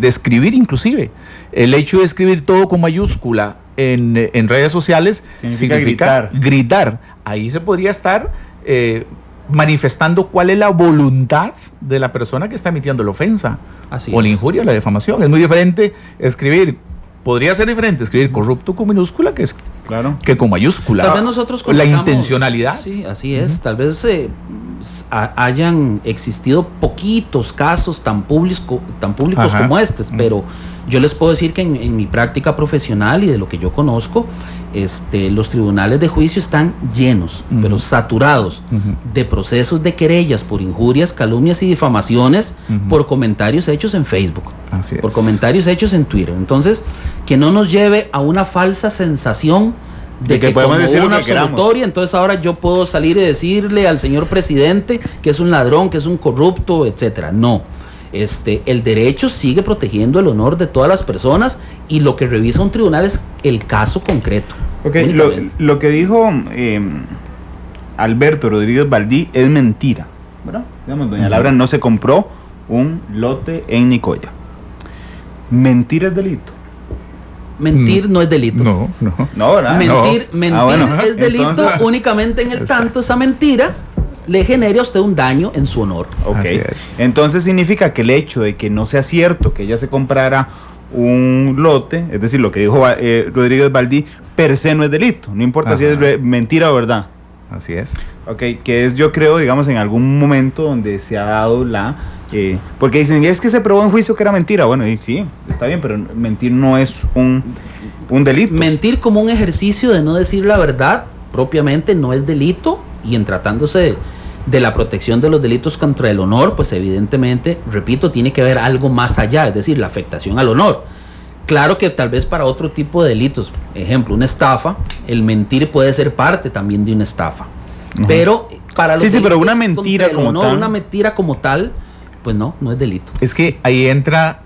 escribir, inclusive. El hecho de escribir todo con mayúscula en redes sociales significa gritar. Ahí se podría estar manifestando cuál es la voluntad de la persona que está emitiendo la ofensa o la injuria, la difamación. Es muy diferente escribir, podría ser diferente escribir corrupto con minúscula que con mayúscula. Tal vez nosotros la intencionalidad. Sí, así es. Tal vez hayan existido poquitos casos tan públicos como estos, pero yo les puedo decir que en mi práctica profesional y de lo que yo conozco, los tribunales de juicio están llenos, pero saturados de procesos de querellas por injurias, calumnias y difamaciones por comentarios hechos en Facebook, por comentarios hechos en Twitter. Entonces, que no nos lleve a una falsa sensación de que podemos decir una absolutoria, entonces ahora yo puedo salir y decirle al señor presidente que es un ladrón, que es un corrupto, etcétera. No. El derecho sigue protegiendo el honor de todas las personas y lo que revisa un tribunal es el caso concreto. Lo que dijo Alberto Rodríguez Baldí es mentira, ¿verdad? Digamos, doña Laura no se compró un lote en Nicoya. ¿Mentir es delito? Mentir no es delito. No, ¿verdad? Mentir es delito entonces, únicamente en el tanto esa mentira le genere a usted un daño en su honor. Entonces significa que el hecho de que no sea cierto que ella se comprara un lote, es decir, lo que dijo Rodríguez Baldí, per se no es delito, no importa si es mentira o verdad. Así es. Que es, yo creo, digamos, en algún momento donde se ha dado porque dicen, es que se probó en juicio que era mentira. Bueno, y sí, está bien, pero mentir no es un delito. Mentir como un ejercicio de no decir la verdad propiamente no es delito, y en tratándose de la protección de los delitos contra el honor, pues evidentemente, repito, tiene que haber algo más allá, es decir, la afectación al honor. Claro que tal vez para otro tipo de delitos, ejemplo, una estafa, el mentir puede ser parte también de una estafa. Pero para los delitos pero una mentira como honor, una mentira como tal, pues no es delito. Es que ahí entra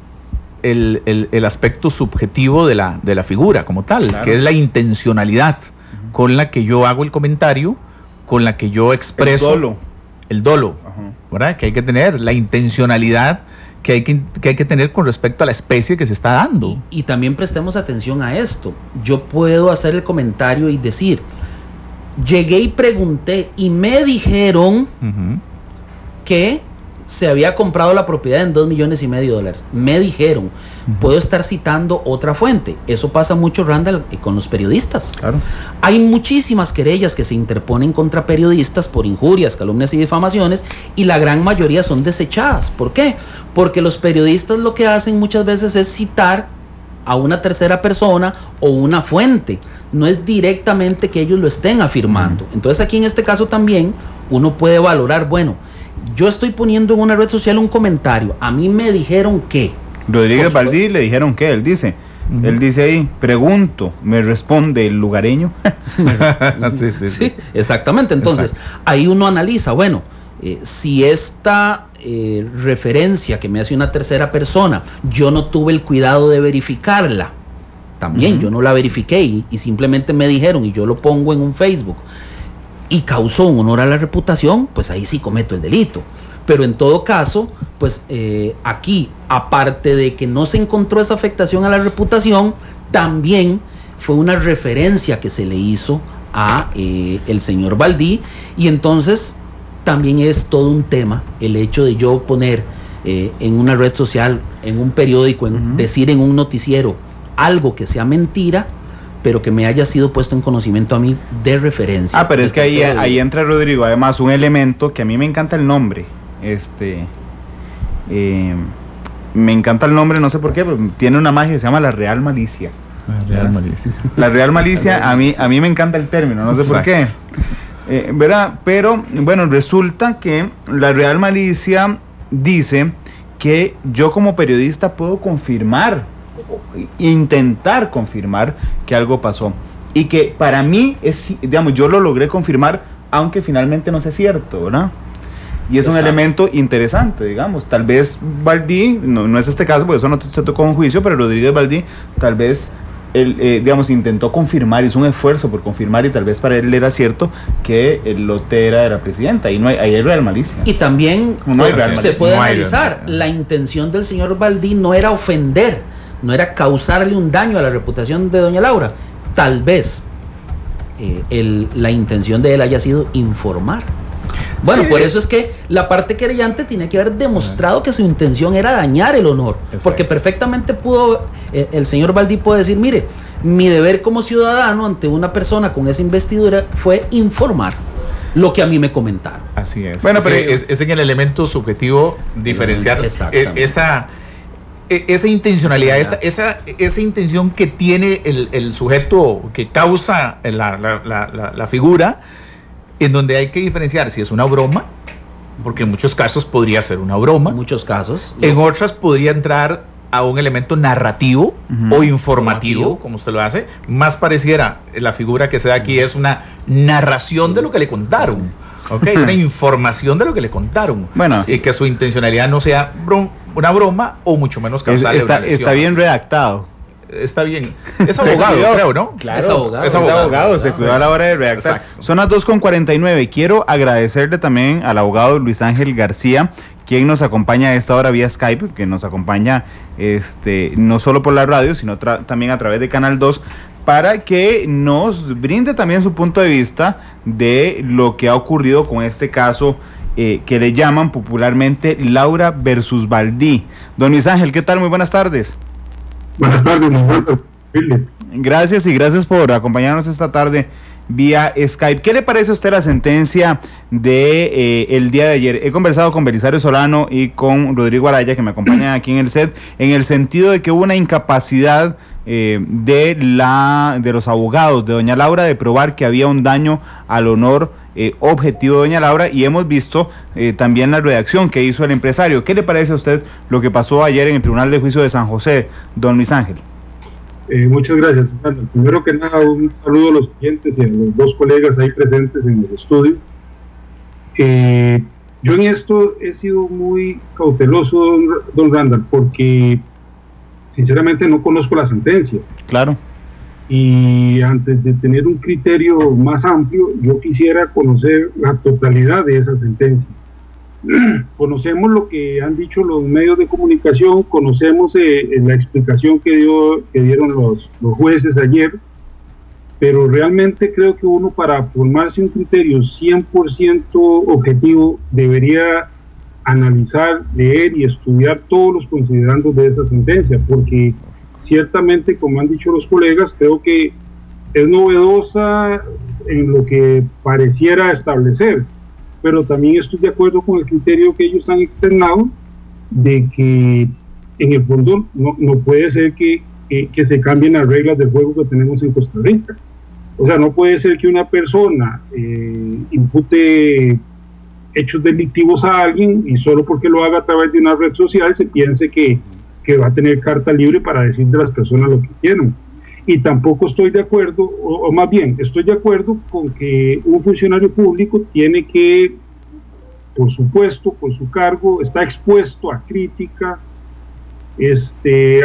el aspecto subjetivo de la figura como tal, que es la intencionalidad con la que yo hago el comentario, con la que yo expreso el dolo, ¿verdad? Que hay que tener la intencionalidad que hay que tener con respecto a la especie que se está dando. Y también prestemos atención a esto. Yo puedo hacer el comentario y decir, llegué y pregunté y me dijeron que se había comprado la propiedad en $2,5 millones. Me dijeron. Puedo estar citando otra fuente. Eso pasa mucho, Randall, con los periodistas. Claro. Hay muchísimas querellas que se interponen contra periodistas por injurias, calumnias y difamaciones, y la gran mayoría son desechadas. ¿Por qué? Porque los periodistas lo que hacen muchas veces es citar a una tercera persona o una fuente. No es directamente que ellos lo estén afirmando. Entonces aquí en este caso también uno puede valorar, bueno, yo estoy poniendo en una red social un comentario, a mí me dijeron que Rodríguez Baldí le dijeron que él dice ahí, pregunto, me responde el lugareño. Sí, exactamente. Entonces ahí uno analiza, bueno, si esta referencia que me hace una tercera persona, yo no tuve el cuidado de verificarla, también yo no la verifiqué y simplemente me dijeron y yo lo pongo en un Facebook, y causó un honor a la reputación, pues ahí sí cometo el delito. Pero en todo caso, pues aquí, aparte de que no se encontró esa afectación a la reputación, también fue una referencia que se le hizo a el señor Baldí, y entonces también es todo un tema el hecho de yo poner en una red social, en un periódico, decir en un noticiero algo que sea mentira, pero que me haya sido puesto en conocimiento a mí de referencia. Pero es que ahí entra, Rodrigo, además un elemento que a mí me encanta el nombre. Me encanta el nombre, no sé por qué, pero tiene una magia que se llama la Real Malicia. La Real Malicia, a mí me encanta el término, no sé por qué. ¿Verdad? Pero bueno, resulta que la Real Malicia dice que yo como periodista puedo confirmar, intentar confirmar que algo pasó, y que para mí es, digamos, yo lo logré confirmar, aunque finalmente no sea cierto, ¿verdad? Y es un elemento interesante, digamos. Tal vez Baldí, no es este caso, porque eso no se tocó en juicio, pero Rodríguez Baldí, tal vez él, digamos, intentó confirmar, hizo un esfuerzo por confirmar, y tal vez para él era cierto que Lotera era presidenta. Ahí hay real malicia. Y también se puede analizar, la intención del señor Baldí no era ofender, no era causarle un daño a la reputación de doña Laura. Tal vez la intención de él haya sido informar. Bueno, por eso es que la parte querellante tiene que haber demostrado que su intención era dañar el honor. Exacto. Porque perfectamente pudo, el señor Baldí puede decir, mire, mi deber como ciudadano ante una persona con esa investidura fue informar lo que a mí me comentaron. Así es. Bueno, pero es en el elemento subjetivo diferenciar esa intencionalidad, esa intención que tiene el sujeto que causa la figura, en donde hay que diferenciar si es una broma, porque en muchos casos podría ser una broma. En muchos casos. En otras podría entrar a un elemento narrativo o informativo, como usted lo hace. Más pareciera, la figura que se da aquí es una narración de lo que le contaron. ¿Okay? Una información de lo que le contaron. Bueno, y que su intencionalidad no sea una broma o mucho menos causarle una lesión. Está bien redactado. Está bien. Es abogado, creo, ¿no? Claro, es abogado, se cuidó a la hora de redactar. Exacto. Son las 2:49. Quiero agradecerle también al abogado Luis Ángel García, quien nos acompaña a esta hora vía Skype, que nos acompaña no solo por la radio, sino también a través de Canal 2, para que nos brinde también su punto de vista de lo que ha ocurrido con este caso que le llaman popularmente Laura versus Baldí. Don Luis Ángel, ¿qué tal? Muy buenas tardes. Buenas tardes, muy buenas. Gracias y gracias por acompañarnos esta tarde vía Skype. ¿Qué le parece a usted la sentencia de el día de ayer? He conversado con Belisario Solano y con Rodrigo Araya, que me acompañan aquí en el set, en el sentido de que hubo una incapacidad de los abogados de doña Laura de probar que había un daño al honor objetivo de doña Laura, y hemos visto también la redacción que hizo el empresario. ¿Qué le parece a usted lo que pasó ayer en el Tribunal de Juicio de San José, don Luis Ángel? Muchas gracias. Primero que nada, un saludo a los clientes y a los dos colegas ahí presentes en el estudio. Yo en esto he sido muy cauteloso, don Randall, porque sinceramente no conozco la sentencia. Claro. Y antes de tener un criterio más amplio, yo quisiera conocer la totalidad de esa sentencia. Conocemos lo que han dicho los medios de comunicación, conocemos la explicación que dieron los jueces ayer, pero realmente creo que uno, para formarse un criterio 100% objetivo, debería analizar, leer y estudiar todos los considerandos de esa sentencia, porque ciertamente, como han dicho los colegas, creo que es novedosa en lo que pareciera establecer, pero también estoy de acuerdo con el criterio que ellos han externado de que en el fondo no puede ser que se cambien las reglas del juego que tenemos en Costa Rica. O sea, no puede ser que una persona impute hechos delictivos a alguien y solo porque lo haga a través de una red social se piense que va a tener carta libre para decir de las personas lo que quieran. Y tampoco estoy de acuerdo, o más bien, estoy de acuerdo con que un funcionario público tiene que, por supuesto, por su cargo, está expuesto a crítica,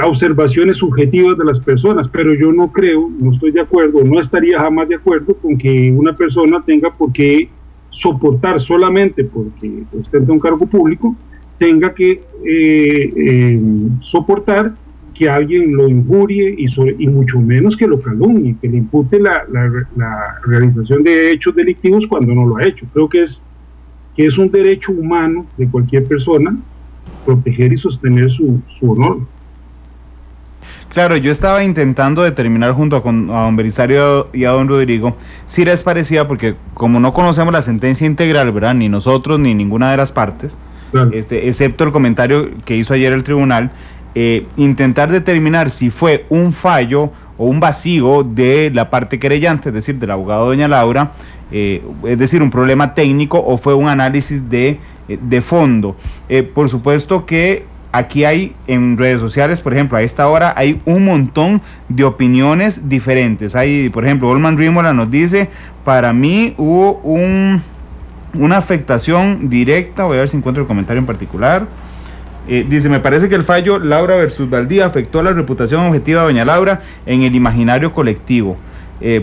observaciones subjetivas de las personas, pero yo no creo, no estoy de acuerdo, no estaría jamás de acuerdo con que una persona tenga por qué soportar solamente porque ostenta un cargo público, tenga que soportar que alguien lo injurie y mucho menos que lo calumnie, que le impute la realización de hechos delictivos cuando no lo ha hecho. Creo que es un derecho humano de cualquier persona proteger y sostener su honor. Claro, yo estaba intentando determinar junto a don Belisario y a don Rodrigo si les parecía, porque como no conocemos la sentencia integral, ¿verdad? Ni nosotros ni ninguna de las partes, claro, excepto el comentario que hizo ayer el tribunal, intentar determinar si fue un fallo o un vacío de la parte querellante, es decir, del abogado doña Laura, es decir, un problema técnico o fue un análisis de fondo. Por supuesto que aquí hay en redes sociales, por ejemplo, a esta hora hay un montón de opiniones diferentes. Hay, por ejemplo, Olman Rímola nos dice, para mí hubo una afectación directa, voy a ver si encuentro el comentario en particular. Dice, me parece que el fallo Laura versus Valdía afectó la reputación objetiva de doña Laura en el imaginario colectivo.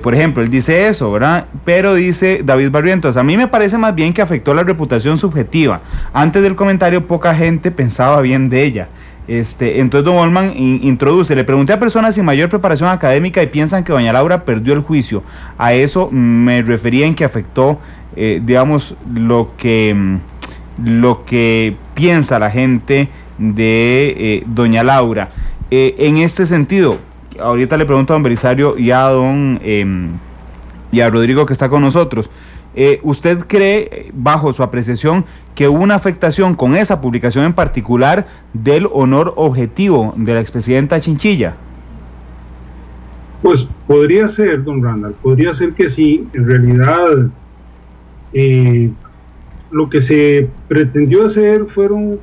Por ejemplo, él dice eso, ¿verdad? Pero dice David Barrientos, a mí me parece más bien que afectó la reputación subjetiva. Antes del comentario, poca gente pensaba bien de ella. Entonces don Olman introduce, le pregunté a personas sin mayor preparación académica y piensan que doña Laura perdió el juicio. A eso me refería en que afectó, digamos, lo que piensa la gente de doña Laura. En este sentido, ahorita le pregunto a don Belisario y a Rodrigo que está con nosotros, ¿usted cree, bajo su apreciación, que hubo una afectación con esa publicación en particular del honor objetivo de la expresidenta Chinchilla? Pues podría ser, don Randall, podría ser que sí. En realidad lo que se pretendió hacer fueron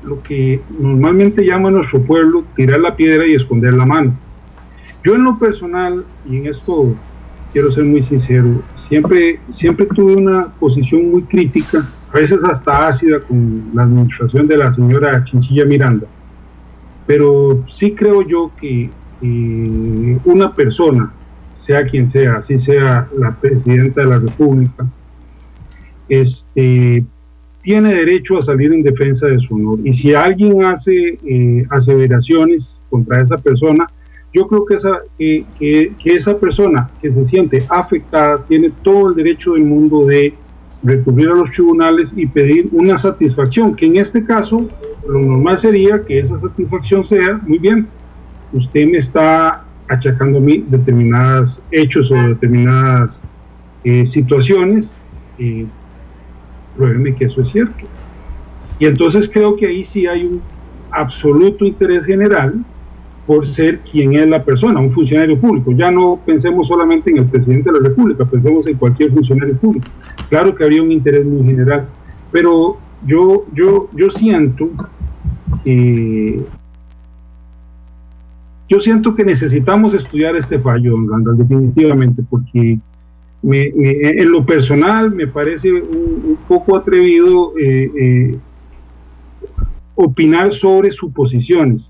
lo que normalmente llama nuestro pueblo tirar la piedra y esconder la mano. Yo en lo personal, y en esto quiero ser muy sincero, siempre tuve una posición muy crítica, a veces hasta ácida, con la administración de la señora Chinchilla Miranda, pero sí creo yo que una persona, sea quien sea, así sea la presidenta de la República, tiene derecho a salir en defensa de su honor, y si alguien hace aseveraciones contra esa persona, yo creo que esa persona que se siente afectada tiene todo el derecho del mundo de recurrir a los tribunales y pedir una satisfacción, que en este caso lo normal sería que esa satisfacción sea, muy bien, usted me está achacando a mí determinados hechos o determinadas situaciones, pruébeme que eso es cierto. Y entonces creo que ahí sí hay un absoluto interés general por ser quien es la persona, un funcionario público. Ya no pensemos solamente en el presidente de la República, pensemos en cualquier funcionario público. Claro que habría un interés muy general, pero yo siento que necesitamos estudiar este fallo, don Randall, definitivamente, porque en lo personal me parece un poco atrevido opinar sobre suposiciones,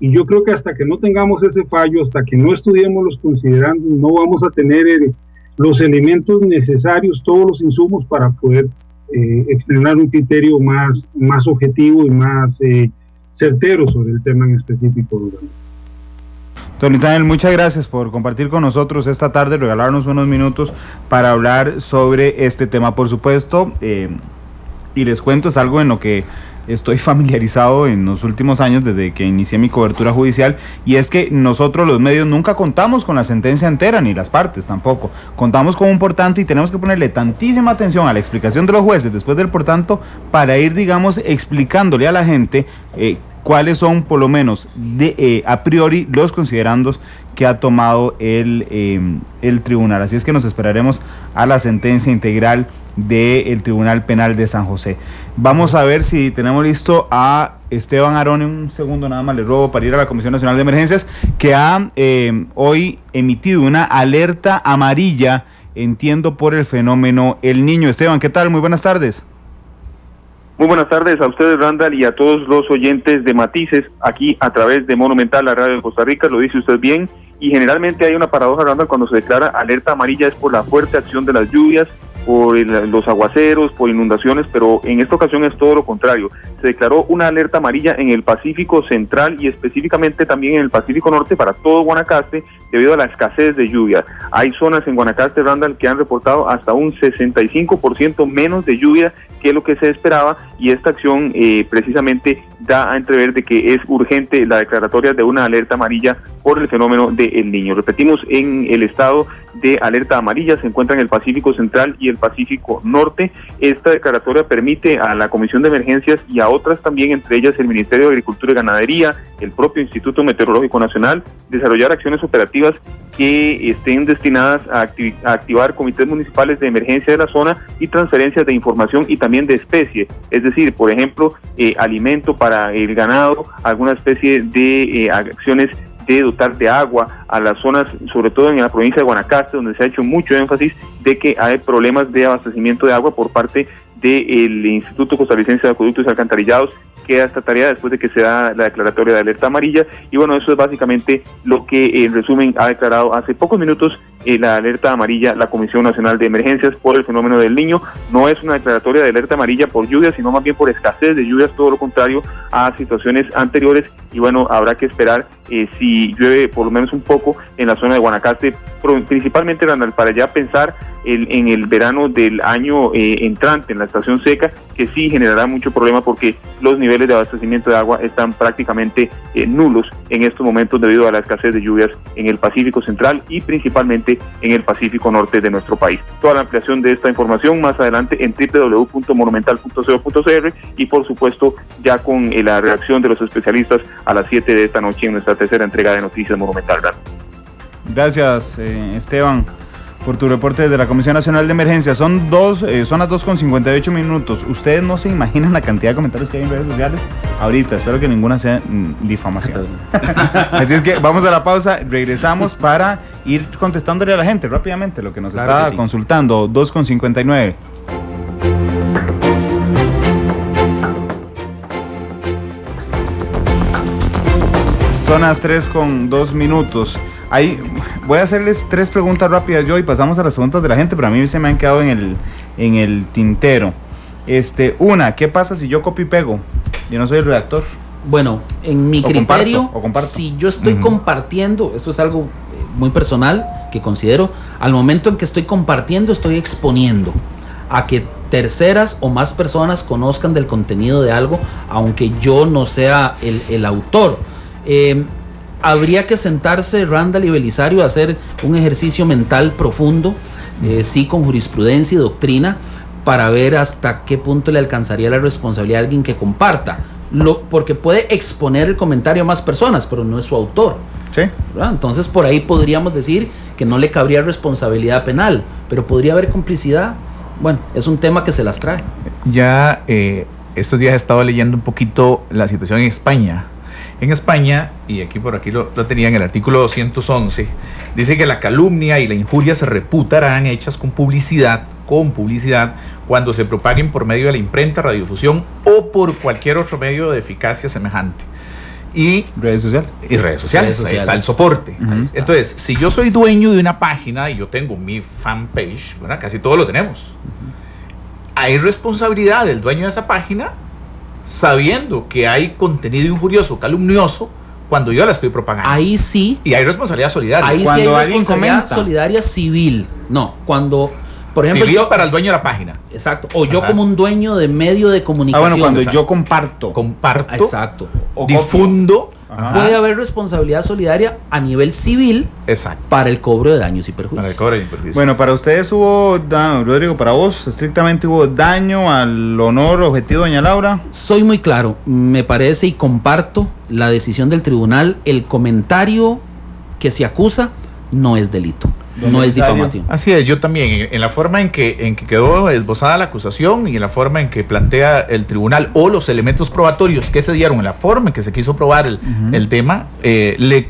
y yo creo que hasta que no tengamos ese fallo, hasta que no estudiemos los considerandos, no vamos a tener los elementos necesarios, todos los insumos para poder externar un criterio más objetivo y más certero sobre el tema en específico. Don Isabel, muchas gracias por compartir con nosotros esta tarde, regalarnos unos minutos para hablar sobre este tema. Por supuesto, y les cuento, es algo en lo que estoy familiarizado en los últimos años desde que inicié mi cobertura judicial, y es que nosotros los medios nunca contamos con la sentencia entera, ni las partes tampoco. Contamos con un por tanto y tenemos que ponerle tantísima atención a la explicación de los jueces después del por tanto para ir, digamos, explicándole a la gente cuáles son, por lo menos a priori, los considerandos que ha tomado el tribunal. Así es que nos esperaremos a la sentencia integral del Tribunal Penal de San José. Vamos a ver si tenemos listo a Esteban Arone. Un segundo nada más le robo para ir a la Comisión Nacional de Emergencias, que ha hoy emitido una alerta amarilla, entiendo, por el fenómeno El Niño. Esteban, ¿qué tal? Muy buenas tardes. Muy buenas tardes a ustedes, Randall, y a todos los oyentes de Matices, aquí a través de Monumental, la radio de Costa Rica. Lo dice usted bien, y generalmente hay una paradoja, Randall, cuando se declara alerta amarilla es por la fuerte acción de las lluvias, por los aguaceros, por inundaciones, pero en esta ocasión es todo lo contrario. Se declaró una alerta amarilla en el Pacífico Central y específicamente también en el Pacífico Norte para todo Guanacaste debido a la escasez de lluvia. Hay zonas en Guanacaste, Randall, que han reportado hasta un 65% menos de lluvia que lo que se esperaba, y esta acción precisamente da a entrever de que es urgente la declaratoria de una alerta amarilla por el fenómeno de El Niño. Repetimos, en el estado de alerta amarilla se encuentran el Pacífico Central y el Pacífico Norte. Esta declaratoria permite a la Comisión de Emergencias y a otras también, entre ellas el Ministerio de Agricultura y Ganadería, el propio Instituto Meteorológico Nacional, desarrollar acciones operativas que estén destinadas a activar comités municipales de emergencia de la zona y transferencias de información y también de especie, es decir, por ejemplo, alimento para el ganado, alguna especie de acciones de dotar de agua a las zonas, sobre todo en la provincia de Guanacaste, donde se ha hecho mucho énfasis de que hay problemas de abastecimiento de agua por parte del Instituto Costarricense de Acueductos y Alcantarillados. Queda esta tarea después de que se da la declaratoria de alerta amarilla, y bueno, eso es básicamente lo que en resumen ha declarado hace pocos minutos la alerta amarilla la Comisión Nacional de Emergencias por el fenómeno del Niño. No es una declaratoria de alerta amarilla por lluvias, sino más bien por escasez de lluvias, todo lo contrario a situaciones anteriores, y bueno, habrá que esperar si llueve por lo menos un poco en la zona de Guanacaste, principalmente para ya pensar en el verano del año entrante, en la estación seca, que sí generará mucho problema porque los niveles de abastecimiento de agua están prácticamente nulos en estos momentos debido a la escasez de lluvias en el Pacífico Central y principalmente en el Pacífico Norte de nuestro país. Toda la ampliación de esta información más adelante en www.monumental.co.cr y por supuesto ya con la reacción de los especialistas a las 7 de esta noche en nuestra tercera entrega de Noticias Monumental. Gracias, Esteban, por tu reporte desde la Comisión Nacional de Emergencia. Son las 2:58. Ustedes no se imaginan la cantidad de comentarios que hay en redes sociales ahorita. Espero que ninguna sea difamación. Así es que vamos a la pausa, regresamos para ir contestándole a la gente rápidamente lo que nos está consultando. 2:59. Son las 3:02. Ahí voy a hacerles 3 preguntas rápidas yo y pasamos a las preguntas de la gente, pero a mí se me han quedado en el tintero. Una, ¿qué pasa si yo copio y pego? Yo no soy el redactor. Bueno, en mi criterio, comparto. Si yo estoy compartiendo, esto es algo muy personal que considero, al momento en que estoy compartiendo, estoy exponiendo a que terceras o más personas conozcan del contenido de algo, aunque yo no sea el autor. Habría que sentarse, Randall y Belisario, a hacer un ejercicio mental profundo, sí, con jurisprudencia y doctrina, para ver hasta qué punto le alcanzaría la responsabilidad a alguien que comparta. Porque puede exponer el comentario a más personas, pero no es su autor. Sí. ¿Verdad? Entonces, por ahí podríamos decir que no le cabría responsabilidad penal, pero podría haber complicidad. Bueno, es un tema que se las trae. Ya estos días he estado leyendo un poquito la situación en España. En España, y aquí lo tenía en el artículo 211, dice que la calumnia y la injuria se reputarán hechas con publicidad, cuando se propaguen por medio de la imprenta, radiodifusión o por cualquier otro medio de eficacia semejante. Y redes sociales. Ahí está el soporte. Está. Entonces, si yo soy dueño de una página y yo tengo mi fanpage, ¿verdad? Casi todos lo tenemos. Hay responsabilidad del dueño de esa página sabiendo que hay contenido injurioso, calumnioso, cuando yo la estoy propagando. Ahí sí. Y hay responsabilidad solidaria. Ahí cuando sí hay responsabilidad solidaria civil. No, cuando, por ejemplo, civil para el dueño de la página. Exacto. O yo como un dueño de medio de comunicación. Bueno, cuando exacto. Yo comparto. Exacto. O difundo. Puede haber responsabilidad solidaria a nivel civil. Exacto. Para el cobro de daños y perjuicios. Bueno, para ustedes hubo, Rodrigo, para vos estrictamente hubo daño al honor objetivo de doña Laura. Soy muy claro, me parece y comparto la decisión del tribunal. El comentario que se acusa no es delito, no es difamación. Así es, yo también, en la forma en que quedó esbozada la acusación y en la forma en que plantea el tribunal o los elementos probatorios que se dieron, en la forma en que se quiso probar el tema, le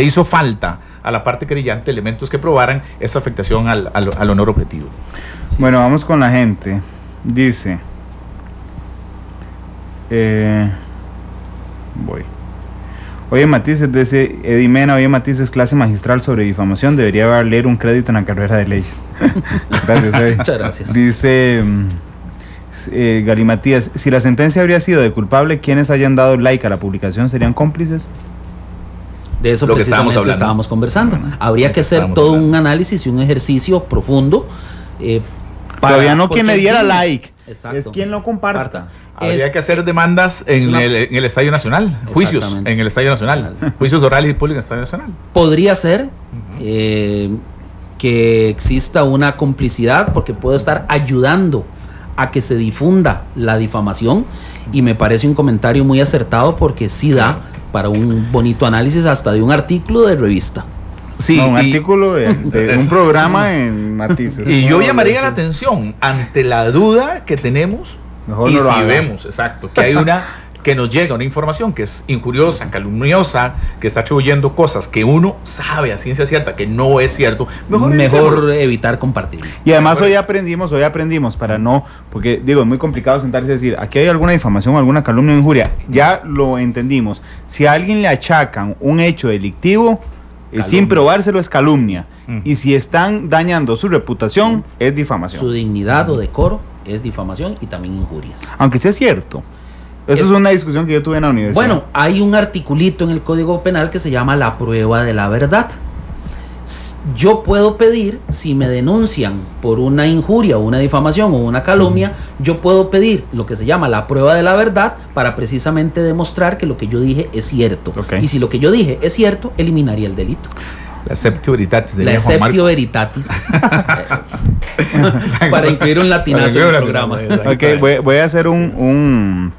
hizo falta a la parte querellante elementos que probaran esta afectación al honor objetivo. Bueno, vamos con la gente. Dice, Voy. Oye, Matices, dice Eddie Mena, oye, Matices, clase magistral sobre difamación, debería leer un crédito en la carrera de leyes. Gracias, Eddie. Muchas gracias. Dice Gali Matías, si la sentencia habría sido de culpable, quienes hayan dado like a la publicación serían cómplices. De eso precisamente estábamos conversando. Habría que hacer todo un análisis y un ejercicio profundo. Todavía no quien le diera like. Exacto. Es quien lo comparta. Habría que hacer demandas en el Estadio Nacional, juicios en el Estadio Nacional, juicios orales y públicos en el Estadio Nacional. Podría ser que exista una complicidad, porque puedo estar ayudando a que se difunda la difamación, y me parece un comentario muy acertado, porque sí da para un bonito análisis hasta de un artículo de revista. Sí, no, un artículo de un programa en Matices. Y yo llamaría la atención ante la duda que tenemos. Mejor y no si vemos, exacto, que hay una que nos llega una información que es injuriosa, calumniosa, que está atribuyendo cosas que uno sabe a ciencia cierta que no es cierto, mejor evitar compartirlo. Y además hoy aprendimos para no, porque digo, es muy complicado sentarse y decir, aquí hay alguna difamación, alguna calumnia o injuria. Ya lo entendimos. Si a alguien le achacan un hecho delictivo, sin probárselo, es calumnia. Y si están dañando su reputación, es difamación. Su dignidad o decoro es difamación, y también injurias. Aunque sea cierto. Eso es una discusión que yo tuve en la universidad. Bueno, hay un articulito en el Código Penal que se llama la prueba de la verdad. Yo puedo pedir, si me denuncian por una injuria o una difamación o una calumnia, yo puedo pedir lo que se llama la prueba de la verdad, para precisamente demostrar que lo que yo dije es cierto. Y si lo que yo dije es cierto, eliminaría el delito. La exceptio veritatis. La exceptio veritatis. Para incluir un latinazo en el programa. Ok, voy a hacer una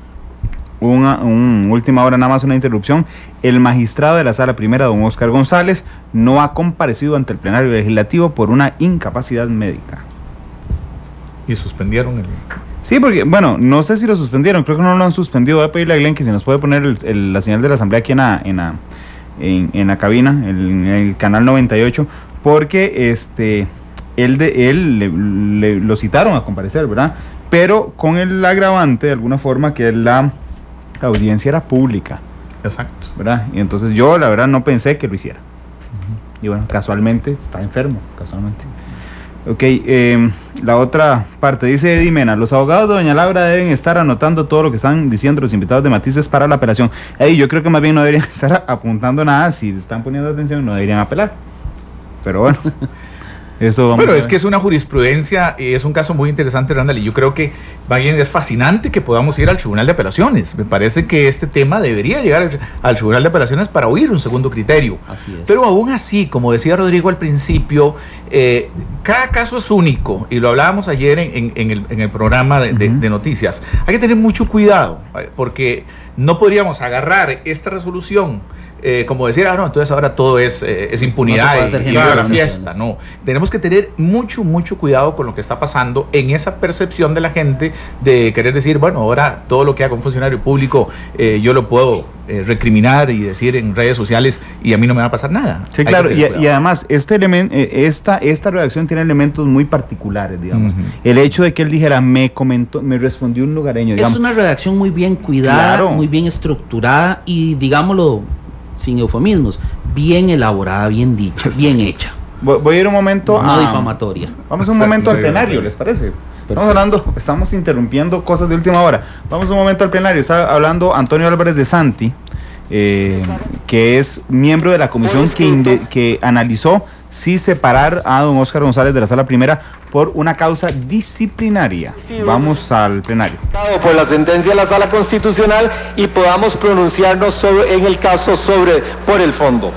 última hora, nada más una interrupción. El magistrado de la Sala Primera, don Oscar González, no ha comparecido ante el plenario legislativo por una incapacidad médica. ¿Y suspendieron el...? Sí, porque, bueno, no sé si lo suspendieron, creo que no lo han suspendido. Voy a pedirle a Glenn que si nos puede poner la señal de la asamblea aquí en la cabina, en el canal 98, porque él lo citaron a comparecer, ¿verdad? Pero con el agravante, de alguna forma, que la audiencia era pública. Exacto. ¿Verdad? Y entonces yo, la verdad, no pensé que lo hiciera. Y bueno, casualmente está enfermo, casualmente. Ok, la otra parte, dice Eddie Mena, los abogados de doña Laura deben estar anotando todo lo que están diciendo los invitados de Matices para la apelación. Yo creo que más bien no deberían estar apuntando nada. Si están poniendo atención, no deberían apelar. Pero bueno, eso vamos. Bueno, es que es una jurisprudencia y es un caso muy interesante, Randall, y yo creo que más bien es fascinante que podamos ir al Tribunal de Apelaciones. Me parece que este tema debería llegar al Tribunal de Apelaciones para oír un segundo criterio. Así es. Pero aún así, como decía Rodrigo al principio, cada caso es único, y lo hablábamos ayer en el programa de noticias. Hay que tener mucho cuidado, porque no podríamos agarrar esta resolución como decir, no, entonces ahora todo es impunidad y la fiesta. No, tenemos que tener mucho cuidado con lo que está pasando en esa percepción de la gente de querer decir, bueno, ahora todo lo que haga un funcionario público yo lo puedo recriminar y decir en redes sociales y a mí no me va a pasar nada. Sí, claro, y además esta redacción tiene elementos muy particulares, digamos. El hecho de que él dijera, me respondió un lugareño, digamos. Es una redacción muy bien cuidada, muy bien estructurada y, digámoslo sin eufemismos, bien elaborada, bien dicha, bien hecha. Voy a ir un momento no difamatoria. Vamos un momento al plenario, ¿les parece? Estamos interrumpiendo cosas de última hora. Vamos un momento al plenario. Está hablando Antonio Álvarez de Santi, que es miembro de la comisión que analizó si separar a don Oscar González de la Sala Primera por una causa disciplinaria. Vamos al plenario. Por la sentencia de la Sala Constitucional y podamos pronunciarnos en el caso por el fondo.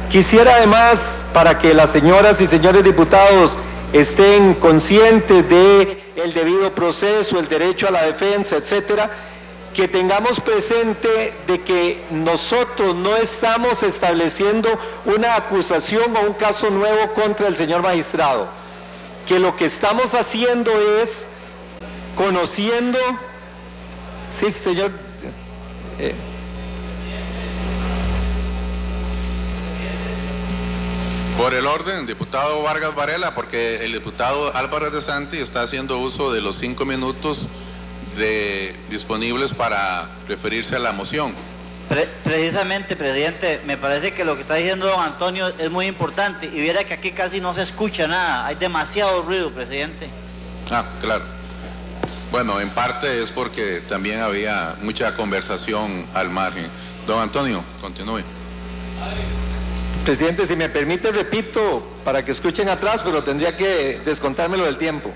Quisiera además, para que las señoras y señores diputados estén conscientes de el debido proceso, el derecho a la defensa, etcétera, que tengamos presente de que nosotros no estamos estableciendo una acusación o un caso nuevo contra el señor magistrado, que lo que estamos haciendo es conociendo, sí, señor, por el orden, diputado Vargas Varela, porque el diputado Álvarez de Santi está haciendo uso de los 5 minutos disponibles para referirse a la moción. Precisamente, presidente, me parece que lo que está diciendo don Antonio es muy importante, y viera que aquí casi no se escucha nada, hay demasiado ruido, presidente. Ah, claro. Bueno, en parte es porque también había mucha conversación al margen. Don Antonio, continúe. Presidente, si me permite, repito, para que escuchen atrás, pero tendría que descontármelo del tiempo,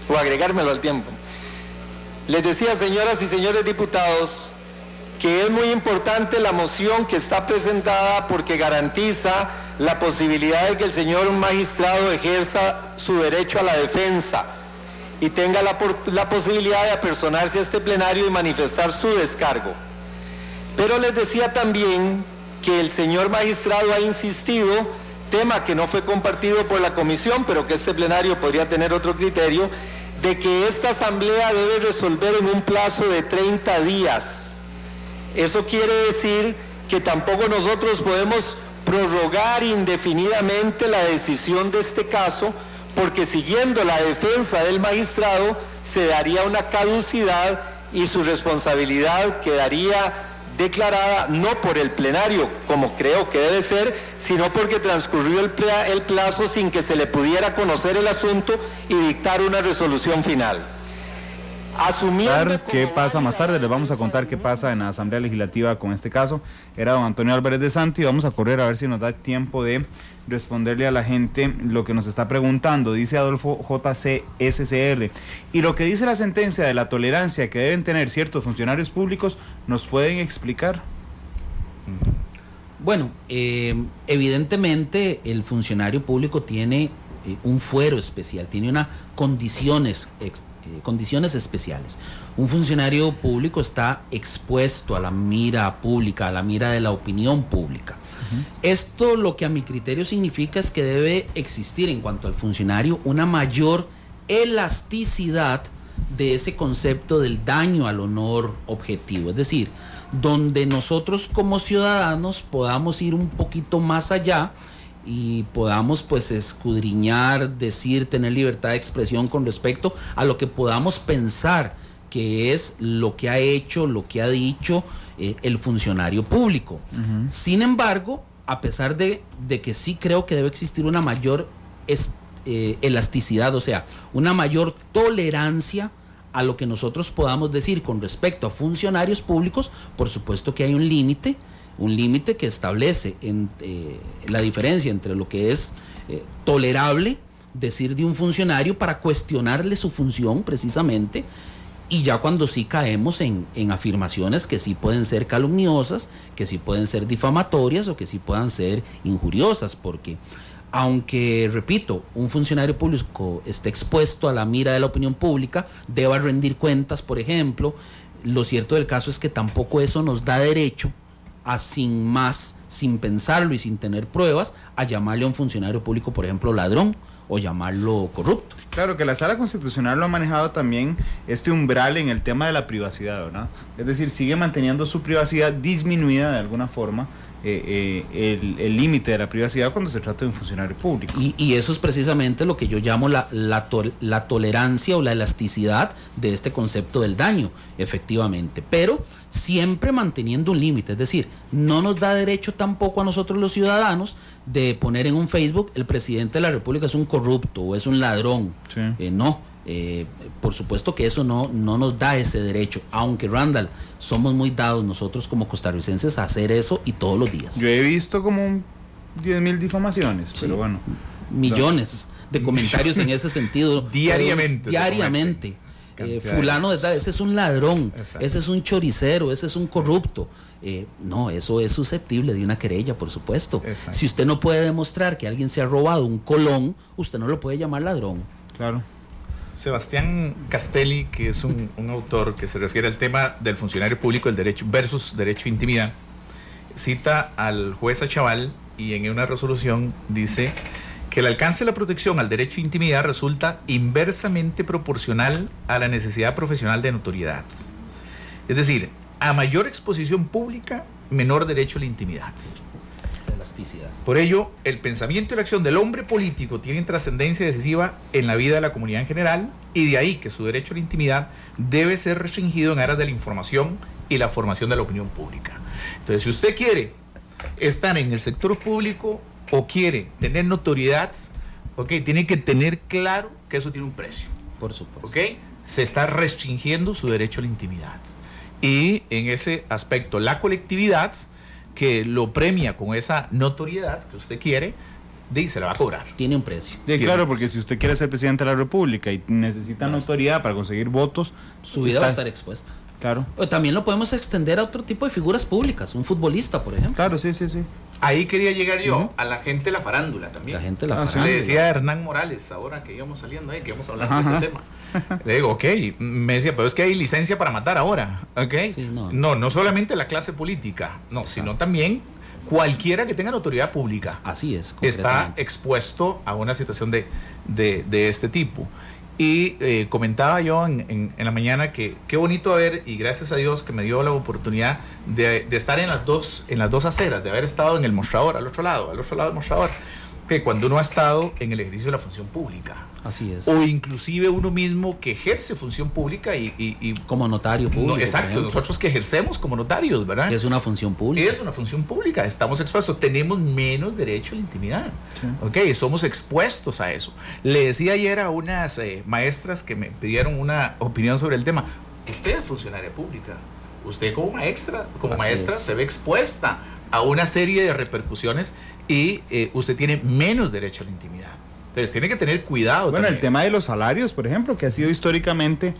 o agregármelo al tiempo. Les decía, señoras y señores diputados, que es muy importante la moción que está presentada porque garantiza la posibilidad de que el señor magistrado ejerza su derecho a la defensa y tenga la posibilidad de apersonarse a este plenario y manifestar su descargo. Pero les decía también que el señor magistrado ha insistido, tema que no fue compartido por la comisión, pero que este plenario podría tener otro criterio, de que esta asamblea debe resolver en un plazo de 30 días. Eso quiere decir que tampoco nosotros podemos prorrogar indefinidamente la decisión de este caso, porque siguiendo la defensa del magistrado se daría una caducidad y su responsabilidad quedaría declarada no por el plenario, como creo que debe ser, sino porque transcurrió el plazo sin que se le pudiera conocer el asunto y dictar una resolución final. ¿Qué pasa más tarde? Les vamos a contar qué pasa en la Asamblea Legislativa con este caso. Era don Antonio Álvarez de Santi. Vamos a correr a ver si nos da tiempo de responderle a la gente lo que nos está preguntando. Dice Adolfo JCSCR. Y lo que dice la sentencia de la tolerancia que deben tener ciertos funcionarios públicos, ¿nos pueden explicar? Bueno, evidentemente el funcionario público tiene un fuero especial, tiene unas condiciones especiales. Un funcionario público está expuesto a la mira pública, a la mira de la opinión pública. Esto lo que a mi criterio significa es que debe existir en cuanto al funcionario una mayor elasticidad de ese concepto del daño al honor objetivo, es decir, donde nosotros como ciudadanos podamos ir un poquito más allá y podamos pues escudriñar, decir, tener libertad de expresión con respecto a lo que podamos pensar que es lo que ha hecho, lo que ha dicho el funcionario público. Sin embargo, a pesar de que sí creo que debe existir una mayor elasticidad, o sea, una mayor tolerancia a lo que nosotros podamos decir con respecto a funcionarios públicos, por supuesto que hay un límite que establece la diferencia entre lo que es tolerable decir de un funcionario para cuestionarle su función precisamente, y ya cuando sí caemos en afirmaciones que sí pueden ser calumniosas, que sí pueden ser difamatorias o que sí puedan ser injuriosas, porque aunque, repito, un funcionario público esté expuesto a la mira de la opinión pública, deba rendir cuentas, por ejemplo, lo cierto del caso es que tampoco eso nos da derecho a sin pensarlo y sin tener pruebas, a llamarle a un funcionario público, por ejemplo, ladrón o llamarlo corrupto. Claro que la Sala Constitucional lo ha manejado también este umbral en el tema de la privacidad, ¿verdad? Es decir, sigue manteniendo su privacidad disminuida de alguna forma, el límite de la privacidad cuando se trata de un funcionario público. Y eso es precisamente lo que yo llamo la tolerancia o la elasticidad de este concepto del daño, efectivamente, pero siempre manteniendo un límite, es decir, no nos da derecho tampoco a nosotros los ciudadanos de poner en un Facebook el presidente de la República es un corrupto o es un ladrón. Sí. Por supuesto que eso no nos da ese derecho, aunque, Randall, somos muy dados nosotros como costarricenses a hacer eso y todos los días. Yo he visto como 10,000 difamaciones, sí, pero bueno, millones de comentarios en ese sentido diariamente. Fulano de tal, ese es un ladrón, exacto, ese es un choricero, ese es un corrupto. No, eso es susceptible de una querella, por supuesto. Exacto. Si usted no puede demostrar que alguien se ha robado un colón, usted no lo puede llamar ladrón. Claro. Sebastián Castelli, que es un autor que se refiere al tema del funcionario público, el derecho versus derecho a intimidad, cita al juez Achaval y en una resolución dice que el alcance de la protección al derecho a intimidad resulta inversamente proporcional a la necesidad profesional de notoriedad. Es decir, a mayor exposición pública, menor derecho a la intimidad. elasticidad. Por ello, el pensamiento y la acción del hombre político tienen trascendencia decisiva en la vida de la comunidad en general, y de ahí que su derecho a la intimidad debe ser restringido en aras de la información y la formación de la opinión pública. Entonces, si usted quiere estar en el sector público o quiere tener notoriedad, tiene que tener claro que eso tiene un precio. Por supuesto. Se está restringiendo su derecho a la intimidad. Y en ese aspecto, la colectividad que lo premia con esa notoriedad que usted quiere, se la va a cobrar. Tiene un precio. Claro, porque si usted quiere ser presidente de la República y necesita notoriedad para conseguir votos, su vida va a estar expuesta. Claro. También lo podemos extender a otro tipo de figuras públicas, un futbolista, por ejemplo. Claro, sí. Ahí quería llegar yo, a la gente de la farándula también. La gente de la farándula. Le decía a Hernán Morales, ahora que íbamos saliendo ahí, que íbamos hablando de ese tema. Le digo, me decía, pero es que hay licencia para matar ahora, Sí, no solamente la clase política, sino también cualquiera que tenga autoridad pública. Así es. Está expuesto a una situación de este tipo. Y comentaba yo en la mañana que qué bonito haber, y gracias a Dios que me dio la oportunidad de estar en las dos aceras, de haber estado en el mostrador, al otro lado del mostrador, que cuando uno ha estado en el ejercicio de la función pública. Así es. O inclusive uno mismo que ejerce función pública y como notario público. Exacto, nosotros que ejercemos como notarios, ¿verdad? Es una función pública. Es una función pública, estamos expuestos, tenemos menos derecho a la intimidad. Sí. Somos expuestos a eso. Le decía ayer a unas maestras que me pidieron una opinión sobre el tema. Usted es funcionaria pública. Usted como maestra se ve expuesta a una serie de repercusiones y usted tiene menos derecho a la intimidad. Entonces tiene que tener cuidado. Bueno, también. El tema de los salarios, por ejemplo, que ha sido históricamente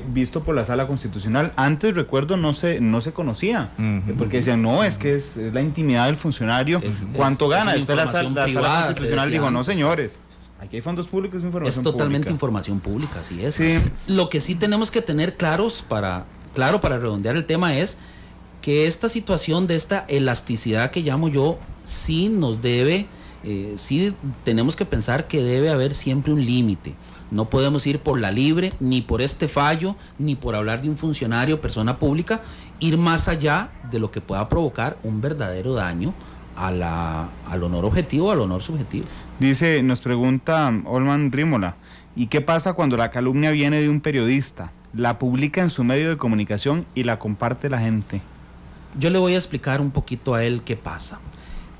visto por la Sala Constitucional. Antes, recuerdo, no se conocía, porque decían, no, es que es la intimidad del funcionario, cuánto gana. Después la Sala Constitucional dijo, no, señores, aquí hay fondos públicos, información pública. Es totalmente información pública, así es. Sí. Lo que sí tenemos que tener claro para redondear el tema es que esta situación de esta elasticidad que llamo yo, sí nos debe... sí tenemos que pensar que debe haber siempre un límite. No podemos ir por la libre, ni por este fallo, ni por hablar de un funcionario, persona pública, ir más allá de lo que pueda provocar un verdadero daño al honor objetivo, al honor subjetivo. Nos pregunta Olman Rímola, ¿y qué pasa cuando la calumnia viene de un periodista, la publica en su medio de comunicación y la comparte la gente? Yo le voy a explicar un poquito a él qué pasa.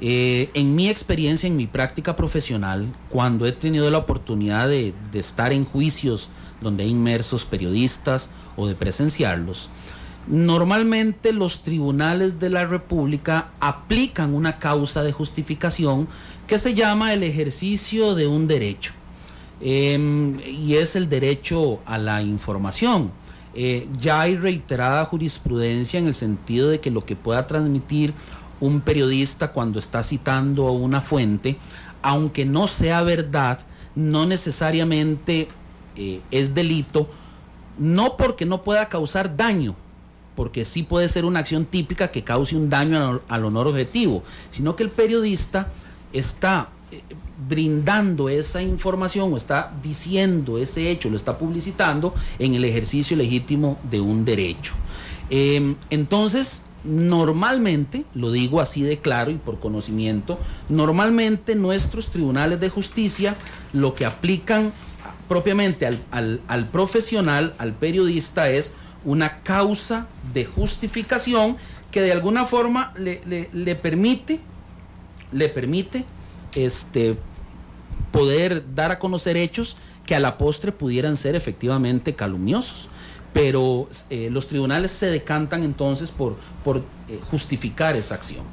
En mi experiencia, en mi práctica profesional, cuando he tenido la oportunidad de estar en juicios donde hay inmersos periodistas o de presenciarlos, normalmente los tribunales de la República aplican una causa de justificación que se llama el ejercicio de un derecho, y es el derecho a la información. Ya hay reiterada jurisprudencia en el sentido de que lo que pueda transmitir un periodista cuando está citando a una fuente, aunque no sea verdad, no necesariamente es delito, no porque no pueda causar daño, porque sí puede ser una acción típica que cause un daño al honor objetivo, sino que el periodista está brindando esa información o está diciendo ese hecho, lo está publicitando en el ejercicio legítimo de un derecho. Entonces, normalmente, lo digo así de claro y por conocimiento, normalmente nuestros tribunales de justicia lo que aplican propiamente al profesional, al periodista, es una causa de justificación que de alguna forma le permite poder dar a conocer hechos que a la postre pudieran ser efectivamente calumniosos. Pero los tribunales se decantan entonces por justificar esa acción.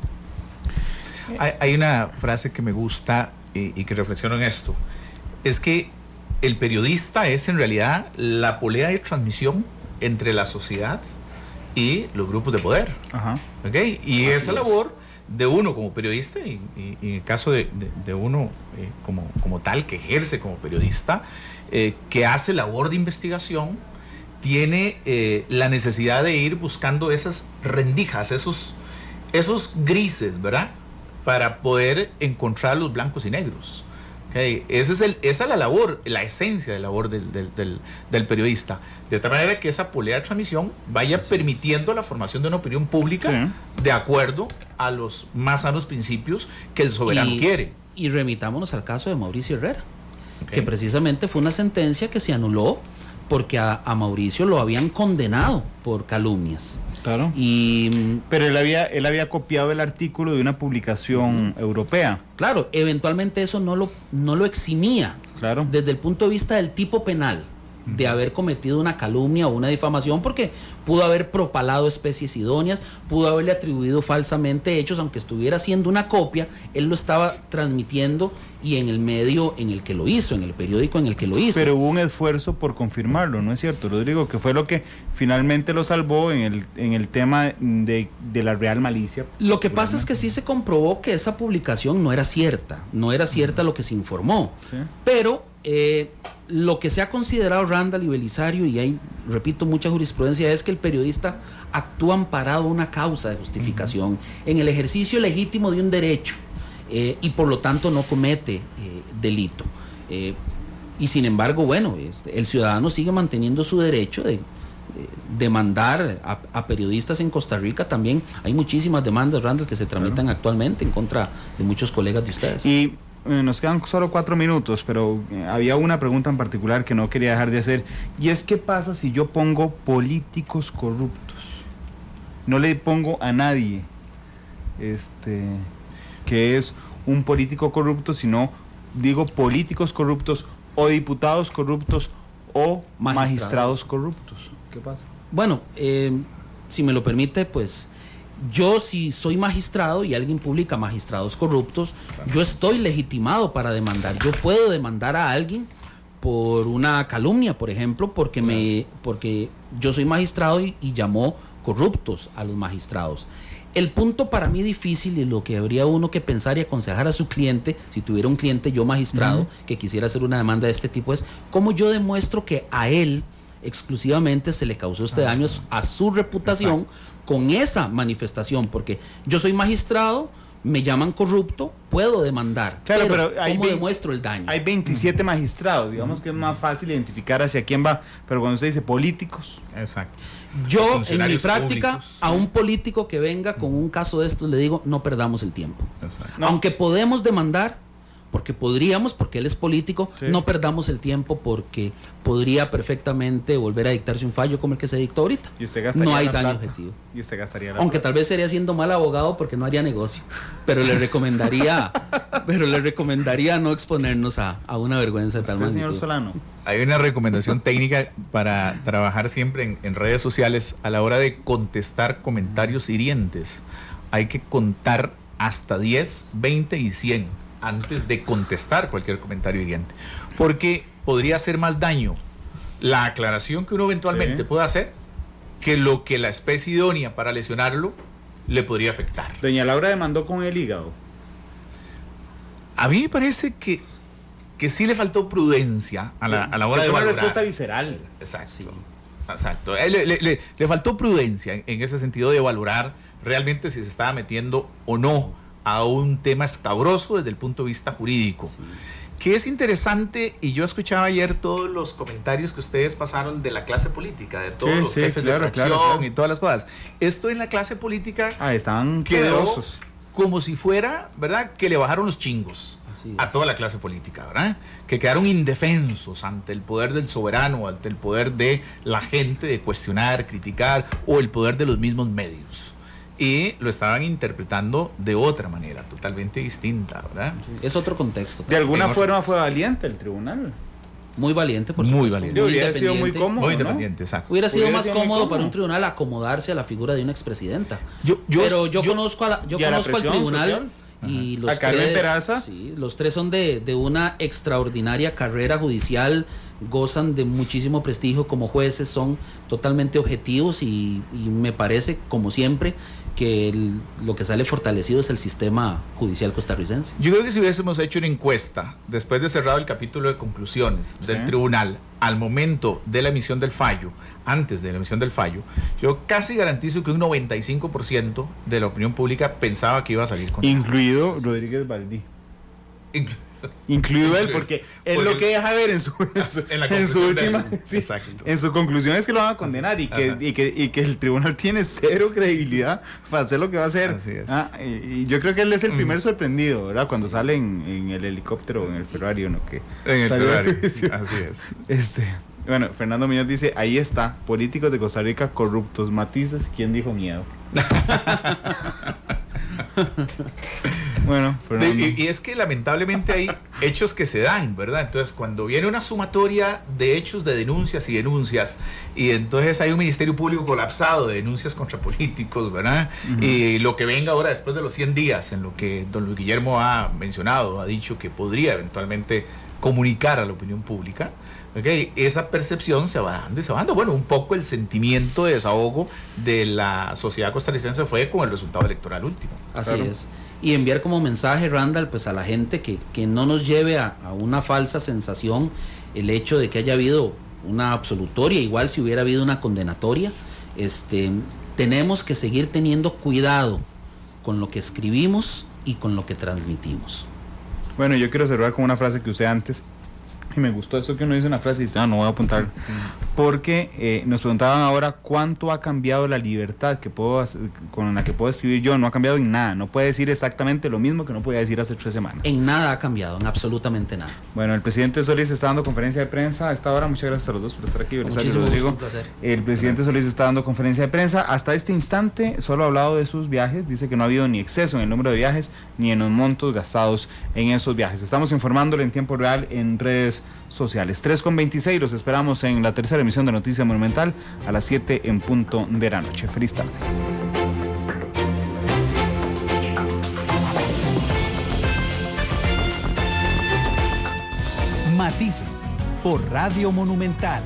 Hay una frase que me gusta y que reflexiono en esto. Es que el periodista es en realidad la polea de transmisión entre la sociedad y los grupos de poder. Ajá. ¿Okay? Y esa labor de uno como periodista y en el caso de uno como tal que ejerce como periodista, que hace labor de investigación, tiene la necesidad de ir buscando esas rendijas, esos grises, ¿verdad? Para poder encontrar los blancos y negros. Okay. Esa es la labor, la esencia de la labor del periodista. De tal manera que esa polea de transmisión vaya permitiendo la formación de una opinión pública de acuerdo a los más sanos principios que el soberano quiere. Y remitámonos al caso de Mauricio Herrera, que precisamente fue una sentencia que se anuló porque a Mauricio lo habían condenado por calumnias. Claro. Pero él había copiado el artículo de una publicación europea. Claro, eventualmente eso no lo eximía desde el punto de vista del tipo penal de haber cometido una calumnia o una difamación, porque pudo haber propalado especies idóneas, pudo haberle atribuido falsamente hechos, aunque estuviera haciendo una copia, él lo estaba transmitiendo y en el medio en el que lo hizo, en el periódico en el que lo hizo. Pero hubo un esfuerzo por confirmarlo, ¿no es cierto, Rodrigo? Que fue lo que finalmente lo salvó en el tema de la real malicia. Lo que pasa es que sí se comprobó que esa publicación no era cierta lo que se informó, pero lo que se ha considerado, Randall y Belisario, y hay, repito, mucha jurisprudencia, es que el periodista actúa amparado a una causa de justificación en el ejercicio legítimo de un derecho, y por lo tanto no comete delito. Y sin embargo, bueno, el ciudadano sigue manteniendo su derecho de demandar a periodistas en Costa Rica. También hay muchísimas demandas, Randall, que se tramitan actualmente en contra de muchos colegas de ustedes. Y nos quedan solo 4 minutos, pero había una pregunta en particular que no quería dejar de hacer, y es: ¿qué pasa si yo pongo políticos corruptos? No le pongo a nadie que es un político corrupto, sino digo políticos corruptos o diputados corruptos o magistrados corruptos. ¿Qué pasa? Bueno, si me lo permite, pues yo, si soy magistrado y alguien publica magistrados corruptos, yo estoy legitimado para demandar. Yo puedo demandar a alguien por una calumnia, por ejemplo, porque yo soy magistrado y llamó corruptos a los magistrados. El punto para mí difícil, y lo que habría uno que pensar y aconsejar a su cliente, si tuviera un cliente yo magistrado que quisiera hacer una demanda de este tipo, es cómo yo demuestro que a él exclusivamente se le causó este daño a su reputación con esa manifestación, porque yo soy magistrado, me llaman corrupto, puedo demandar, pero ¿cómo demuestro el daño? Hay 27 magistrados, digamos que es más fácil identificar hacia quién va, pero cuando usted dice políticos. Exacto. Yo en mi práctica, a un político que venga con un caso de estos le digo: no perdamos el tiempo. Aunque podemos demandar, porque podríamos, porque él es político, no perdamos el tiempo, porque podría perfectamente volver a dictarse un fallo como el que se dictó ahorita. Y usted gastaría no hay daño objetivo. Y usted gastaría la Aunque plata. tal vez sería siendo mal abogado porque no haría negocio, pero le recomendaría no exponernos a una vergüenza de tal magnitud. Señor Solano, hay una recomendación técnica para trabajar siempre en redes sociales a la hora de contestar comentarios hirientes. Hay que contar hasta 10, 20 y 100 antes de contestar cualquier comentario hiriente, porque podría hacer más daño la aclaración que uno eventualmente pueda hacer que lo que la especie idónea para lesionarlo le podría afectar. doña Laura demandó con el hígado. A mí me parece que sí le faltó prudencia a la hora de una valorar. respuesta visceral. Exacto. Sí. Exacto. Le faltó prudencia en ese sentido de valorar realmente si se estaba metiendo o no a un tema escabroso desde el punto de vista jurídico. Que es interesante, y yo escuchaba ayer todos los comentarios que ustedes pasaron de la clase política, de todos los jefes de fracción y todas las cosas. Esto en la clase política estaban quedó como si fuera, ¿verdad?, que le bajaron los chingos a toda la clase política, ¿verdad? Que quedaron indefensos ante el poder del soberano, ante el poder de la gente de cuestionar, criticar, o el poder de los mismos medios. Y lo estaban interpretando de otra manera, totalmente distinta, ¿verdad? Es otro contexto. De alguna forma fue valiente el tribunal. Muy valiente, por supuesto. Muy valiente. Hubiera sido muy cómodo, muy independiente, exacto. Hubiera sido más cómodo para un tribunal acomodarse a la figura de una expresidenta. Pero yo conozco al tribunal social. Y los los tres son de una extraordinaria carrera judicial, gozan de muchísimo prestigio como jueces, son totalmente objetivos y me parece, como siempre, que lo que sale fortalecido es el sistema judicial costarricense. Yo creo que si hubiésemos hecho una encuesta después de cerrado el capítulo de conclusiones del tribunal al momento de la emisión del fallo, antes de la emisión del fallo, yo casi garantizo que un 95% de la opinión pública pensaba que iba a salir con incluido Rodríguez Valdí. incluido él, porque él lo que deja ver en su última, sí, en su conclusión es que lo van a condenar y que el tribunal tiene cero credibilidad para hacer lo que va a hacer. Así es. Y yo creo que él es el primer sorprendido, ¿verdad? Cuando sale en el helicóptero, en el Ferrari, ¿no? Que en el Ferrari, así es. Bueno, Fernando Muñoz dice, ahí está, políticos de Costa Rica corruptos, matices, ¿quién dijo miedo? Bueno, y es que lamentablemente hay hechos que se dan, ¿verdad? Entonces, cuando viene una sumatoria de hechos de denuncias y entonces hay un ministerio público colapsado de denuncias contra políticos, ¿verdad? Y lo que venga ahora después de los 100 días, en lo que don Luis Guillermo ha mencionado, ha dicho que podría eventualmente comunicar a la opinión pública. Okay, esa percepción se va dando y se va dando. Bueno, un poco el sentimiento de desahogo de la sociedad costarricense fue con el resultado electoral último. Así es. Y enviar como mensaje, Randall, pues a la gente que no nos lleve a una falsa sensación el hecho de que haya habido una absolutoria, igual si hubiera habido una condenatoria. Tenemos que seguir teniendo cuidado con lo que escribimos y con lo que transmitimos. Bueno, yo quiero cerrar con una frase que usé antes. Y me gustó eso que uno dice una frase y dice, no voy a apuntar, porque nos preguntaban ahora cuánto ha cambiado la libertad con la que puedo escribir yo. No ha cambiado en nada, no puede decir exactamente lo mismo que no podía decir hace 3 semanas. En nada ha cambiado, en absolutamente nada. Bueno, el presidente Solís está dando conferencia de prensa a esta hora. Muchas gracias a los dos por estar aquí. Muchísimo gusto, un placer. El presidente Solís está dando conferencia de prensa. Hasta este instante solo ha hablado de sus viajes, dice que no ha habido ni exceso en el número de viajes ni en los montos gastados en esos viajes. Estamos informándole en tiempo real en redes sociales. 3:26, los esperamos en la tercera emisión de Noticia Monumental a las 7 en punto de la noche. Feliz tarde. Matices por Radio Monumental.